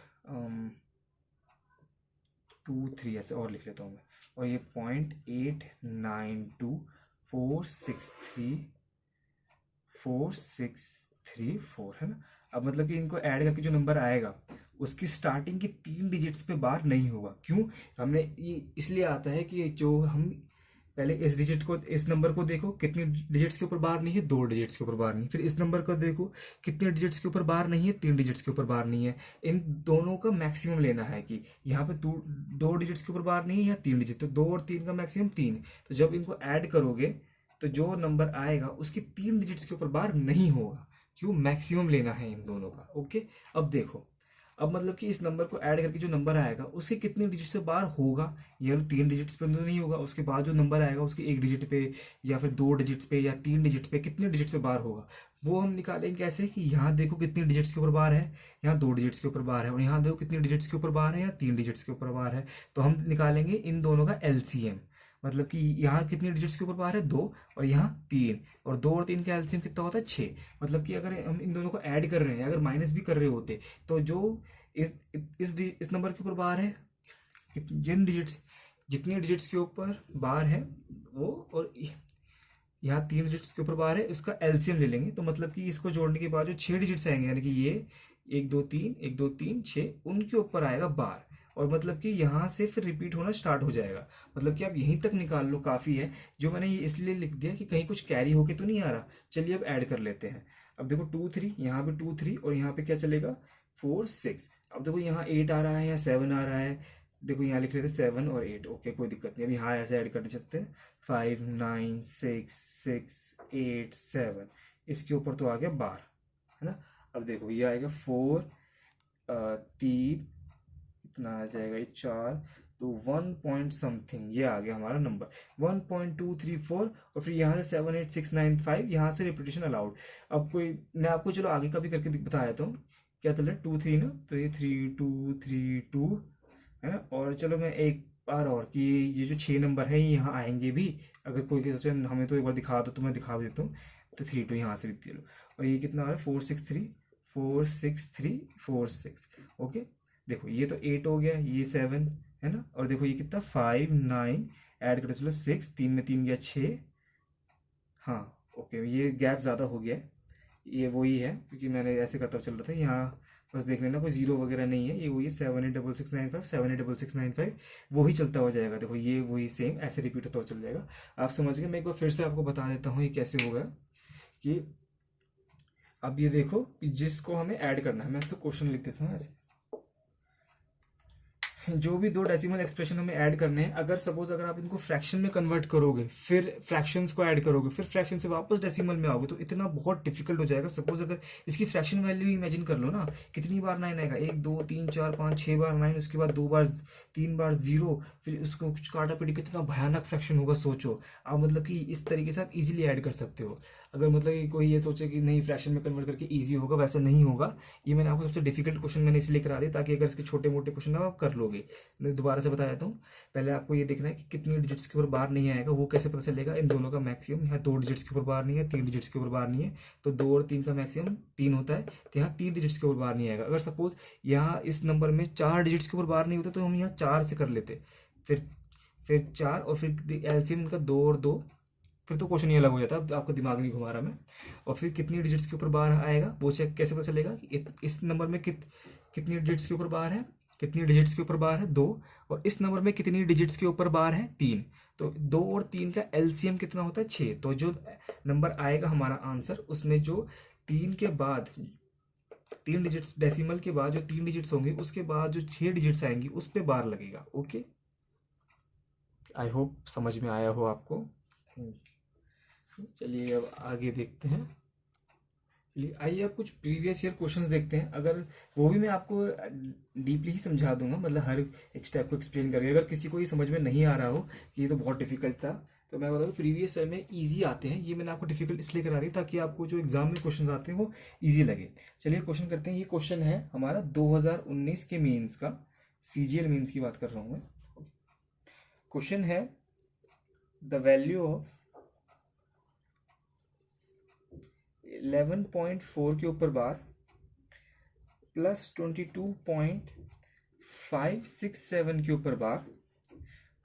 23 ऐसे और लिख लेता हूँ मैं। और ये 0.892463 है ना। अब मतलब कि इनको ऐड करके जो नंबर आएगा उसकी स्टार्टिंग की 3 डिजिट्स पे बार नहीं होगा। क्यों, हमने ये इसलिए आता है कि जो हम पहले इस नंबर को देखो कितनी डिजिट्स के ऊपर बार नहीं है, 2 डिजिट्स के ऊपर बार नहीं। फिर इस नंबर को देखो कितने डिजिट्स के ऊपर बार नहीं है, 3 डिजिट्स के ऊपर बार नहीं है। इन दोनों का मैक्सिमम लेना है कि यहाँ पे 2 डिजिट्स के ऊपर बार नहीं है या 3 डिजिट, तो 2 और 3 का मैक्सिमम 3। तो जब इनको ऐड करोगे तो जो नंबर आएगा उसकी 3 डिजिट्स के ऊपर बार नहीं होगा। क्यों, मैक्सिमम लेना है इन दोनों का। ओके, अब देखो, अब मतलब कि इस नंबर को ऐड करके जो नंबर आएगा उसके कितने डिजिट से बार होगा। ये 3 डिजिट्स पे तो नहीं होगा, उसके बाद जो नंबर आएगा उसके 1 डिजिट पे या फिर 2 डिजिट्स पे या 3 डिजिट पे कितने डिजिट्स पे बार होगा। वो हम निकालेंगे कैसे कि यहाँ देखो कितनी डिजिट्स के ऊपर बार है, यहाँ 2 डिजिट्स के ऊपर बार है, और यहाँ देखो कितनी डिजिट्स के ऊपर बार है, यहाँ 3 डिजिट्स के ऊपर बार है। तो हम निकालेंगे इन दोनों का एलसीएम। मतलब कि यहाँ कितनी डिजिट्स के ऊपर बार है, 2, और यहाँ 3, और 2 और 3 का एलसीएम कितना होता है, 6। मतलब कि अगर हम इन दोनों को ऐड कर रहे हैं, अगर माइनस भी कर रहे होते, तो जो इस नंबर के ऊपर बार है, जितनी डिजिट्स के ऊपर बार है वो, और यहाँ 3 डिजिट्स के ऊपर बार है, उसका एलसीएम ले लेंगे। तो मतलब कि इसको जोड़ने के बाद जो 6 डिजिट्स आएंगे, यानी कि ये 1 2 3 1 2 3 6, उनके ऊपर आएगा बार। और मतलब कि यहाँ से फिर रिपीट होना स्टार्ट हो जाएगा। मतलब कि आप यहीं तक निकाल लो, काफ़ी है। जो मैंने ये इसलिए लिख दिया कि कहीं कुछ कैरी होके तो नहीं आ रहा। चलिए अब ऐड कर लेते हैं। अब देखो 2 3, यहाँ पे 2 3, और यहाँ पे क्या चलेगा 4 6। अब देखो यहाँ 8 आ रहा है, यहाँ 7 आ रहा है। देखो यहाँ लिख लेते 7 और 8। ओके, कोई दिक्कत नहीं। अभी हाँ ऐसे ऐड करने सकते हैं, 5 9 6 6 8 7। इसके ऊपर तो आ गया बार, है ना। अब देखो ये आएगा 4 3 कितना आ जाएगा, ये 4, तो 1 पॉइंट समथिंग ये आ गया हमारा नंबर 1.234। और फिर यहाँ से 78695, यहाँ से रिपीटेशन अलाउड। अब कोई मैं आपको चलो आगे का भी करके बता देता हूँ क्या चल रहा है। 2 3 ना, तो ये 3 2 3 2 है ना। और चलो मैं एक बार और कि ये जो 6 नंबर है ये यहाँ आएंगे भी। अगर कोई सोचे हमें तो एक बार दिखा दो तो मैं दिखा देता हूँ। तो 3 2 यहाँ से लिख लो। और ये कितना आ रहा है, 4 6 3 4 6 3 4 6। ओके, देखो ये तो 8 हो गया, ये 7 है ना। और देखो ये कितना 5 9 ऐड करते चलो 6, 3 में 3 गया 6। हाँ ओके, ये गैप ज़्यादा हो गया है, ये वही है क्योंकि मैंने ऐसे करता चल रहा था। यहाँ बस देख लेना कोई जीरो वगैरह नहीं है, ये वही 7869695 7869695 वही चलता हो जाएगा। देखो ये वही सेम ऐसे रिपीट होता हुआ चल जाएगा। आप समझ गए। मैं एक बार फिर से आपको बता देता हूँ ये कैसे होगा। कि अब ये देखो कि जिसको हमें ऐड करना है, मैं इसको क्वेश्चन लिख देता हूँ ऐसे। जो भी दो डेसिमल एक्सप्रेशन हमें ऐड करने हैं, अगर सपोज अगर आप इनको फ्रैक्शन में कन्वर्ट करोगे, फिर फ्रैक्शंस को ऐड करोगे, फिर फ्रैक्शन से वापस डेसिमल में आओगे, तो इतना बहुत डिफिकल्ट हो जाएगा। सपोज अगर इसकी फ्रैक्शन वैल्यू इमेजिन कर लो ना, कितनी बार 9 आएगा, 1 2 3 4 5 6 बार 9, उसके बाद 2 बार 3 बार 0, फिर उसको कुछ काटा पीटी, कितना भयानक फ्रैक्शन होगा सोचो आप। मतलब कि इस तरीके से आप इजीली ऐड कर सकते हो। अगर मतलब कि कोई ये सोचे कि नहीं फ्रैक्शन में कन्वर्ट करके इजी होगा, वैसा नहीं होगा। ये मैंने आपको सबसे डिफिकल्ट क्वेश्चन मैंने इसलिए करा दिया ताकि अगर इसके छोटे मोटे क्वेश्चन आप कर लोगे। मैं दोबारा से बता देता हूँ। पहले आपको ये देखना है कि कितनी डिजिट्स के ऊपर बार नहीं आएगा, वो कैसे पता चलेगा। इन दोनों का मैक्सिमम, यहाँ 2 डिजिट्स के ऊपर बार नहीं है, 3 डिजिट्स के ऊपर बार नहीं है, तो 2 और 3 का मैक्सिमम 3 होता है, तो यहाँ 3 डिजिट्स के ऊपर बार नहीं आएगा। अगर सपोज यहाँ इस नंबर में 4 डिजिट्स के ऊपर बार नहीं होता तो हम यहाँ 4 से कर लेते, फिर 4 और फिर एलसीएम का 2 और 2, फिर तो क्वेश्चन ही अलग हो जाता है। अब आपका दिमाग नहीं घुमा रहा मैं। और फिर कितनी डिजिट्स के ऊपर बार आएगा वो चेक कैसे पता चलेगा कि इस नंबर में कितनी डिजिट्स के ऊपर बार है, कितनी डिजिट्स के ऊपर बार है 2, और इस नंबर में कितनी डिजिट्स के ऊपर बार है 3। तो 2 और 3 का एलसीएम कितना होता है 6। तो जो नंबर आएगा हमारा आंसर, उसमें जो 3 के बाद 3 डिजिट्स डेसिमल के बाद जो 3 डिजिट्स होंगे, उसके बाद जो 6 डिजिट्स आएंगी उस पे बार लगेगा। ओके, आई होप समझ में आया हो आपको। चलिए अब आगे देखते हैं। चलिए आइए अब कुछ प्रीवियस ईयर क्वेश्चंस देखते हैं। अगर वो भी मैं आपको डीपली ही समझा दूंगा, मतलब हर एक स्टेप को एक्सप्लेन करके। अगर किसी को ये समझ में नहीं आ रहा हो कि ये तो बहुत डिफिकल्ट था, तो मैं बताऊँ प्रीवियस ईयर में इजी आते हैं। ये मैंने आपको डिफिकल्ट इसलिए करा रही ताकि आपको जो एग्जाम में क्वेश्चन आते हैं वो ईजी लगे। चलिए क्वेश्चन करते हैं। ये क्वेश्चन है हमारा 2019 के मेंस का, सीजीएल मेंस की बात कर रहा हूँ मैं। क्वेश्चन है द वैल्यू ऑफ 11.4 के ऊपर बार प्लस 22.567 के ऊपर बार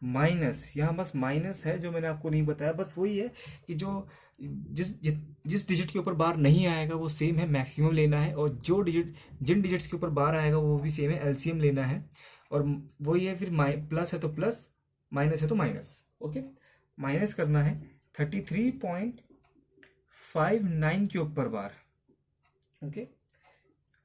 माइनस, यहाँ बस माइनस है जो मैंने आपको नहीं बताया, बस वही है कि जो जिस डिजिट के ऊपर बार नहीं आएगा वो सेम है, मैक्सिमम लेना है। और जो जिन डिजिट्स के ऊपर बार आएगा वो भी सेम है, एलसीएम लेना है। और वही है, फिर प्लस है तो प्लस, माइनस है तो माइनस। ओके, माइनस करना है 33.59 के ऊपर बार। ओके,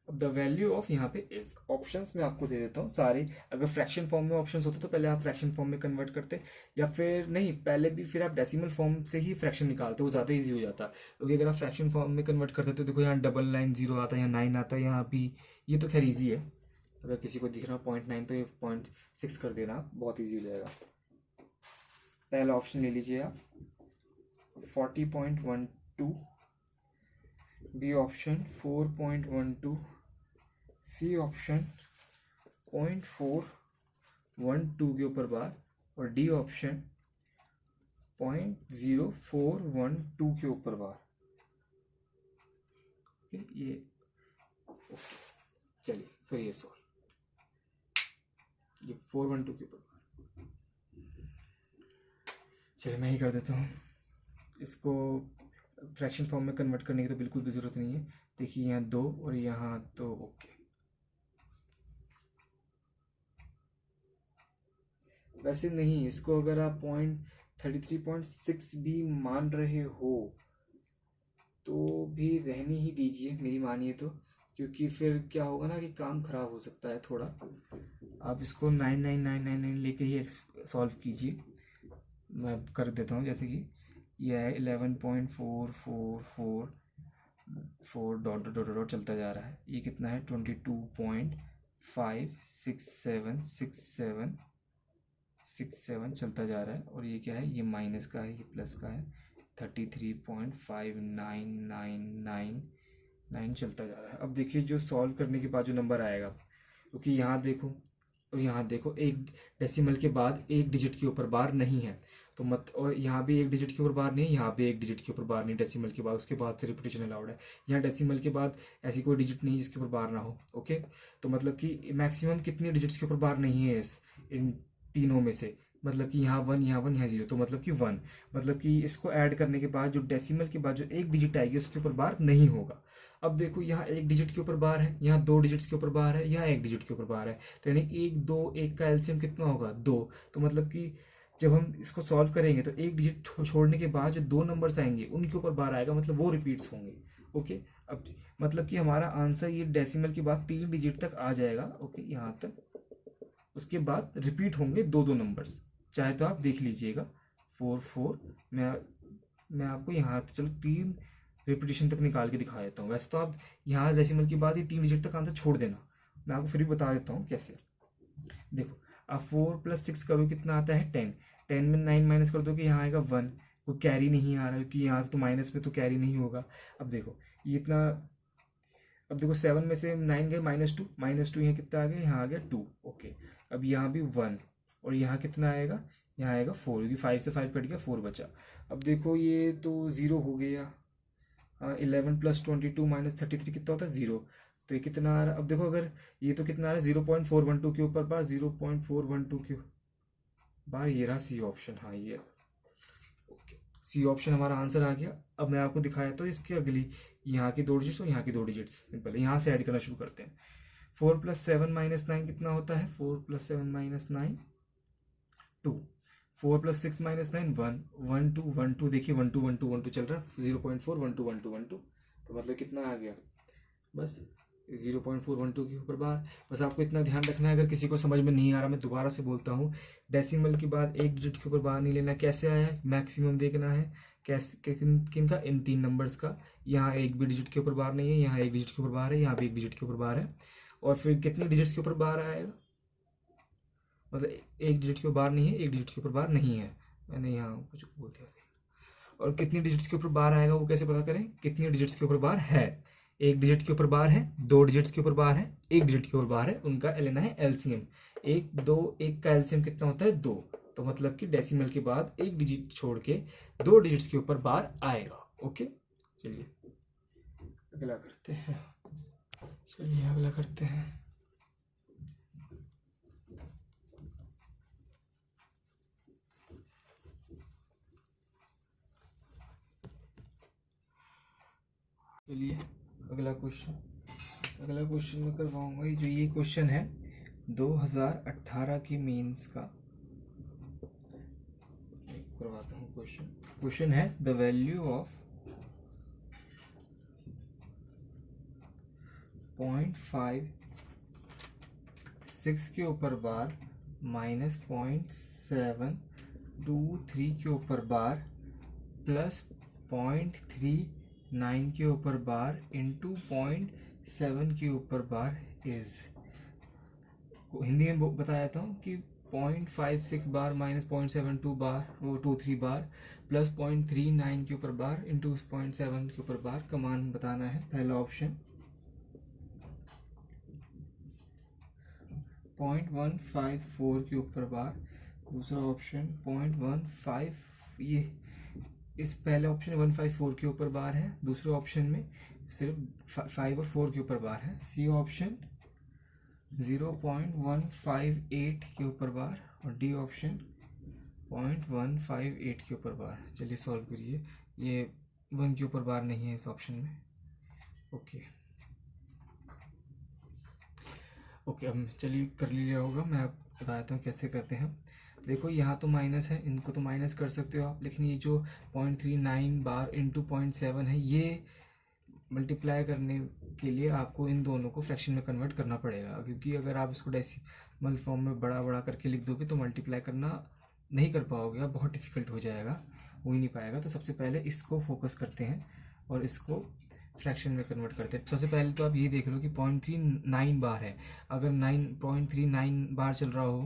अब द वैल्यू ऑफ यहाँ पे इस ऑप्शंस में आपको दे देता हूँ सारे। अगर फ्रैक्शन फॉर्म में ऑप्शंस होते तो पहले आप फ्रैक्शन फॉर्म में कन्वर्ट करते, या फिर नहीं पहले भी फिर आप डेसिमल फॉर्म से ही फ्रैक्शन निकालते, वो ज़्यादा इजी हो जाता। क्योंकि अगर आप फ्रैक्शन फॉर्म में कन्वर्ट करते तो देखो यहाँ 990 आता है, यहाँ 9 आता है, यहाँ भी ये तो खैर ईजी है। अगर किसी को दिख रहा है 0.9 तो ये 0.6 कर देना, बहुत ईजी हो जाएगा। पहला ऑप्शन ले लीजिए आप 40.12, बी ऑप्शन 4.12, सी ऑप्शन 0.412 के ऊपर बार, और डी ऑप्शन 0.0412 के ऊपर बार। ये ओके, चलिए फिर ये सॉल्व, ये 412 के ऊपर बार। चलिए मैं ही कर देता हूँ इसको। फ्रैक्शन फॉर्म में कन्वर्ट करने की तो बिल्कुल भी ज़रूरत नहीं है। देखिए यहाँ 2 और यहाँ 2। ओके, वैसे नहीं, इसको अगर आप 33.6 भी मान रहे हो तो भी रहनी ही दीजिए, मेरी मानिए तो। क्योंकि फिर क्या होगा ना कि काम खराब हो सकता है थोड़ा। आप इसको 99999 लेके ही सॉल्व कीजिए। मैं कर देता हूँ, जैसे कि यह है 11.444 डॉट डॉट डॉट डॉट चलता जा रहा है। ये कितना है 22.5 5 6 7 6 7 चलता जा रहा है। और ये क्या है, ये माइनस का है, ये प्लस का है। 33.5999 चलता जा रहा है। अब देखिए जो सॉल्व करने के बाद जो नंबर आएगा, क्योंकि यहाँ देखो और यहाँ देखो, एक डेसिमल के बाद एक डिजिट के ऊपर बार नहीं है, तो मत, और यहाँ भी एक डिजिट के ऊपर बार नहीं है, यहाँ भी एक डिजिट के ऊपर बार नहीं डेसिमल के बाद, उसके बाद से रिपीटेशन अलाउड है। यहाँ डेसिमल के बाद ऐसी कोई डिजिट नहीं जिसके ऊपर बार ना हो। ओके, तो मतलब कि मैक्सिमम कितनी डिजिट्स के ऊपर बार नहीं है इन तीनों में से, मतलब कि यहाँ 1, यहाँ 1, यहाँ 0, तो मतलब कि 1, मतलब कि इसको ऐड करने के बाद जो डेसिमल के बाद जो एक डिजिट आएगी उसके ऊपर बार नहीं होगा। अब देखो यहाँ एक डिजिट के ऊपर बार है, यहाँ 2 डिजिट्स के ऊपर बार है, यहाँ 1 डिजिट के ऊपर बार है, तो यानी 1 2 1 का एलसीएम कितना होगा, 2। तो मतलब कि जब हम इसको सॉल्व करेंगे तो एक डिजिट छोड़ने के बाद जो 2 नंबर्स आएंगे उनके ऊपर बार आएगा, मतलब वो रिपीट्स होंगे। ओके, अब मतलब कि हमारा आंसर ये डेसिमल के बाद 3 डिजिट तक आ जाएगा। ओके, यहाँ तक, उसके बाद रिपीट होंगे 2 नंबर्स, चाहे तो आप देख लीजिएगा 4 4। मैं आपको यहाँ चलो 3 रिपीटेशन तक निकाल के दिखा देता हूँ। वैसे तो आप यहाँ डेसिमल के बाद ही 3 डिजिट तक आंसर छोड़ देना, मैं आपको फिर भी बता देता हूँ कैसे। देखो, अब 4 + 6 करो कितना आता है, 10। 10 में 9 माइनस कर दो कि यहाँ आएगा 1, कोई कैरी नहीं आ रहा है क्योंकि यहाँ से तो माइनस में तो कैरी नहीं होगा। अब देखो ये इतना, अब देखो 7 में से 9 गए -2, -2 यहाँ कितना आ गया, यहाँ आ गया 2। ओके, अब यहाँ भी 1, और यहाँ कितना आएगा, यहाँ आएगा 4, क्योंकि 5 से 5 कट गया, 4 बचा। अब देखो ये तो 0 हो गया। 11 + 22 - 33 कितना होता है, 0। तो ये कितना आ रहा है, अब देखो अगर ये तो कितना आ रहा है, 0.412 के ऊपर बार, 0.412 के बार, ये रहा सी ऑप्शन। हाँ ये ओके, सी ऑप्शन हमारा आंसर आ गया। अब मैं आपको दिखाया तो इसकी अगली, यहाँ की 2 डिजिट्स और यहाँ की 2 डिजिट्स, सिंपल यहाँ से ऐड करना शुरू करते हैं। 4 + 7 - 9 कितना होता है, 4 + 7 - 9 2। 4 + 6 - 9 1 1 2 1 2, देखिए 1 2 1 2 1 2 चल रहा है, 0.4 1 2 1 2 1 2, तो मतलब कितना आ गया, बस 0.412 के ऊपर बार। बस आपको इतना ध्यान रखना है। अगर किसी को समझ में नहीं आ रहा, मैं दोबारा से बोलता हूँ, डेसिमल के बाद एक डिजिट के ऊपर बार नहीं लेना। कैसे आया है, मैक्सिमम देखना है, कैसे किन का, इन 3 नंबर्स का। यहाँ एक भी डिजिट के ऊपर बार नहीं है, यहाँ एक डिजिट के ऊपर बार है, यहाँ भी एक डिजिट के ऊपर बार है। और फिर कितने डिजिट्स के ऊपर बार आएगा, मतलब एक डिजिट के ऊपर बार नहीं है, एक डिजिट के ऊपर बार नहीं है, मैंने यहाँ कुछ बोल दिया। और कितनी डिजिट्स के ऊपर बार आएगा वो कैसे पता करें, कितनी डिजिट्स के ऊपर बार है। एक डिजिट के ऊपर बार है, 2 डिजिट्स के ऊपर बार है, एक डिजिट के ऊपर बार है, उनका लेना है एलसीएम। 1 2 1 का एलसीएम कितना होता है, 2। तो मतलब कि डेसिमल के बाद एक डिजिट छोड़ के 2 डिजिट्स के ऊपर बार आएगा। ओके, चलिए अगला करते हैं। चलिए अगला क्वेश्चन मैं करवाऊंगा। जो ये क्वेश्चन है 2018 की मेंस का, करवाता हूँ क्वेश्चन है, द वैल्यू ऑफ 0.56 के ऊपर बार -0.723 के ऊपर बार प्लस 0.39 के ऊपर बार इंटू 0.7 के ऊपर बार इज, हिंदी में बता देता हूँ कि 0.56 बार -0.72 बार, वो 23 बार, प्लस 0.39 के ऊपर बार इंटू 0.7 के ऊपर बार का मान बताना है। पहला ऑप्शन 0.154 के ऊपर बार, दूसरा ऑप्शन 0.15, ये इस पहले ऑप्शन 154 के ऊपर बार है, दूसरे ऑप्शन में सिर्फ 5 और 4 के ऊपर बार है। सी ऑप्शन 0.158 के ऊपर बार, और डी ऑप्शन 0.158 के ऊपर बार। चलिए सॉल्व करिए, ये 1 के ऊपर बार नहीं है इस ऑप्शन में। ओके, अब चलिए कर लिया होगा, मैं आपको बता देता हूँ कैसे करते हैं। देखो यहाँ तो माइनस है, इनको तो माइनस कर सकते हो आप, लेकिन ये जो 0.39 बार इंटू 0.7 है, ये मल्टीप्लाई करने के लिए आपको इन दोनों को फ्रैक्शन में कन्वर्ट करना पड़ेगा, क्योंकि अगर आप इसको डेसिमल फॉर्म में बड़ा बड़ा करके लिख दोगे तो मल्टीप्लाई करना नहीं कर पाओगे आप, बहुत डिफिकल्ट हो जाएगा, हो ही नहीं पाएगा। तो सबसे पहले इसको फोकस करते हैं और इसको फ्रैक्शन में कन्वर्ट करते हैं। सबसे पहले तो आप ये देख लो कि 0.39 बार है। अगर 9.39 बार चल रहा हो,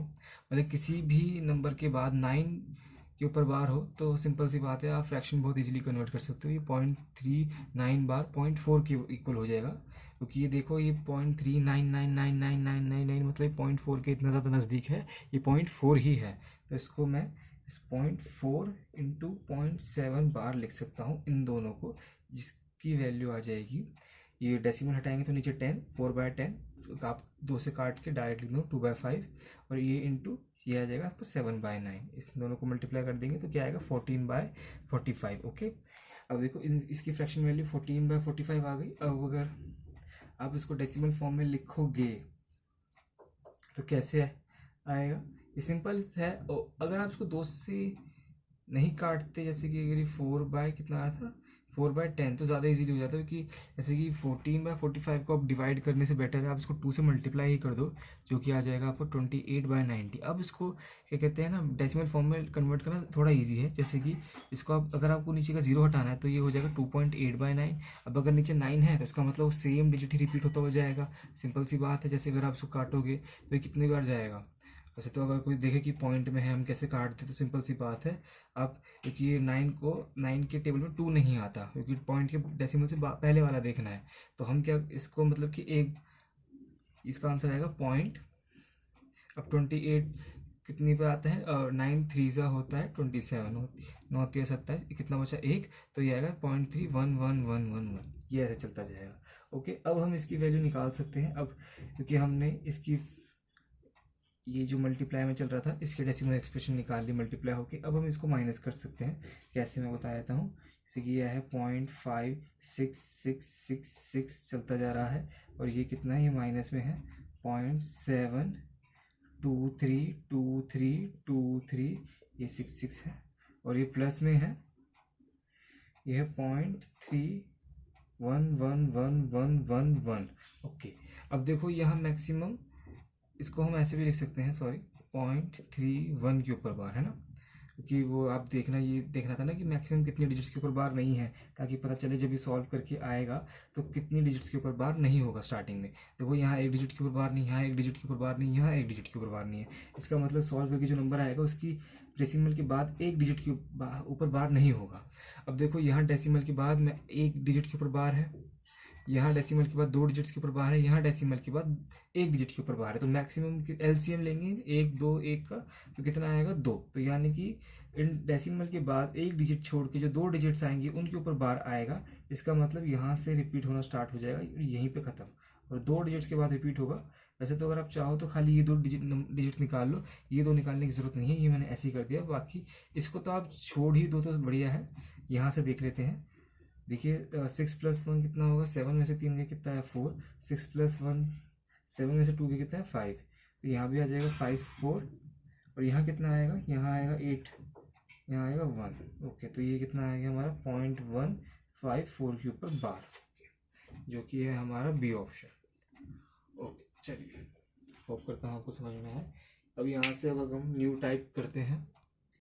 मतलब किसी भी नंबर के बाद 9 के ऊपर बार हो, तो सिंपल सी बात है, आप फ्रैक्शन बहुत इजीली कन्वर्ट कर सकते हो। ये 0.39 बार 0.4 के इक्वल हो जाएगा, क्योंकि ये देखो ये 0.39999999 मतलब 0.4 के इतना ज़्यादा नज़दीक है, ये 0.4 ही है। तो इसको मैं इस 0.4 इंटू 0.7 बार लिख सकता हूँ इन दोनों को, जिसकी वैल्यू आ जाएगी, ये डेसिमल हटाएंगे तो नीचे 10, 4/10, आप 2 से काट के डायरेक्ट लिख दो 2/5, और ये इंटू ये आ जाएगा आपको 7/9। इस दोनों को मल्टीप्लाई कर देंगे तो क्या आएगा 14/45। ओके, अब देखो इसकी फ्रैक्शन वैल्यू 14/45 आ गई। अब अगर आप इसको डेसिमल फॉर्म में लिखोगे तो कैसे आएगा? ये सिंपल है। और अगर आप इसको 2 से नहीं काटते, जैसे कि अगर ये 4 कितना आया था 4/10, तो ज़्यादा इजीली हो जाता है, क्योंकि जैसे कि 14/45 को आप डिवाइड करने से बेटर है आप इसको 2 से मल्टीप्लाई ही कर दो, जो कि आ जाएगा आपको 28/90। अब इसको क्या कहते हैं ना, डेसिमल फॉर्म में कन्वर्ट करना थोड़ा ईजी है। जैसे कि इसको आप, अगर आपको नीचे का 0 हटाना है तो ये हो जाएगा 2.8/9। अब अगर नीचे 9 है तो इसका मतलब वो सेम डिजिट ही रिपीट होता हो जाएगा। सिंपल सी बात है, जैसे अगर आप इसको काटोगे तो ये कितनी बार जाएगा। वैसे तो अगर कोई देखे कि पॉइंट में है हम कैसे काटते, तो सिंपल सी बात है, आप, क्योंकि ये 9 के टेबल में 2 नहीं आता, क्योंकि पॉइंट के डेसिमल से पहले वाला देखना है। तो हम क्या इसको मतलब कि एक, इसका आंसर आएगा पॉइंट, अब 28 कितनी पे आता है, 9 3 होता है 27, 9 3 27, कितना बचा 1, तो ये आएगा 0.31111, ये ऐसे चलता जाएगा। ओके, अब हम इसकी वैल्यू निकाल सकते हैं। अब क्योंकि हमने इसकी ये जो मल्टीप्लाई में चल रहा था इसके डेसिमल एक्सप्रेशन निकाल ली मल्टीप्लाई होके, अब हम इसको माइनस कर सकते हैं। कैसे मैं बता देता हूँ। जैसे कि यह है 0.566666 चलता जा रहा है, और ये कितना है, ये माइनस में है 0.7232323, ये 66 है, और ये प्लस में है, ये है 0.311111। ओके, अब देखो यहाँ मैक्सिमम, इसको हम ऐसे भी लिख सकते हैं, सॉरी 0.31 के ऊपर बार है ना, क्योंकि वो आप देखना, ये देखना था ना कि मैक्सिमम कितनी डिजिट्स के ऊपर बार नहीं है, ताकि पता चले जब ये सॉल्व करके आएगा तो कितनी डिजिट्स के ऊपर बार नहीं होगा स्टार्टिंग में। देखो यहाँ 1 डिजिट के ऊपर बार नहीं, यहाँ 1 डिजिट के ऊपर बार नहीं, यहाँ 1 डिजिट के ऊपर बार नहीं है। इसका मतलब सॉल्व करके जो नंबर आएगा उसकी डेसिमल के बाद 1 डिजिट के ऊपर बार नहीं होगा। अब देखो यहाँ डेसिमल के बाद में 1 डिजिट के ऊपर बार है, यहाँ डेसिमल के बाद 2 डिजिट्स के ऊपर बार है, यहाँ डेसिमल के बाद 1 डिजिट के ऊपर बार है। तो मैक्सिमम एलसीएम लेंगे 1 2 1 का, तो कितना आएगा 2। तो यानी कि इन डेसिमल के बाद 1 डिजिट छोड़ के जो 2 डिजिट्स आएंगे उनके ऊपर बार आएगा। इसका मतलब यहाँ से रिपीट होना स्टार्ट हो जाएगा, यहीं पे ख़त्म, और 2 डिजिट्स के बाद रिपीट होगा। वैसे तो अगर आप चाहो तो खाली ये 2 डिजिट्स निकाल लो, ये 2 निकालने की ज़रूरत नहीं है, ये मैंने ऐसे ही कर दिया। बाकी इसको तो आप छोड़ ही दो तो बढ़िया है। यहाँ से देख लेते हैं, देखिए 6 + 1 कितना होगा, 7 में से 3 गया कितना है 4, 6 + 1 7 में से 2 गया कितना है 5, तो यहाँ भी आ जाएगा 5 4, और यहाँ कितना आएगा, यहाँ आएगा 8, यहाँ आएगा 1। ओके, तो ये कितना आएगा हमारा 0.154 के ऊपर बार, जो कि है हमारा बी ऑप्शन। ओके, चलिए, होप करता हूँ आपको समझ में आए। अब यहाँ से अब हम न्यू टाइप करते हैं।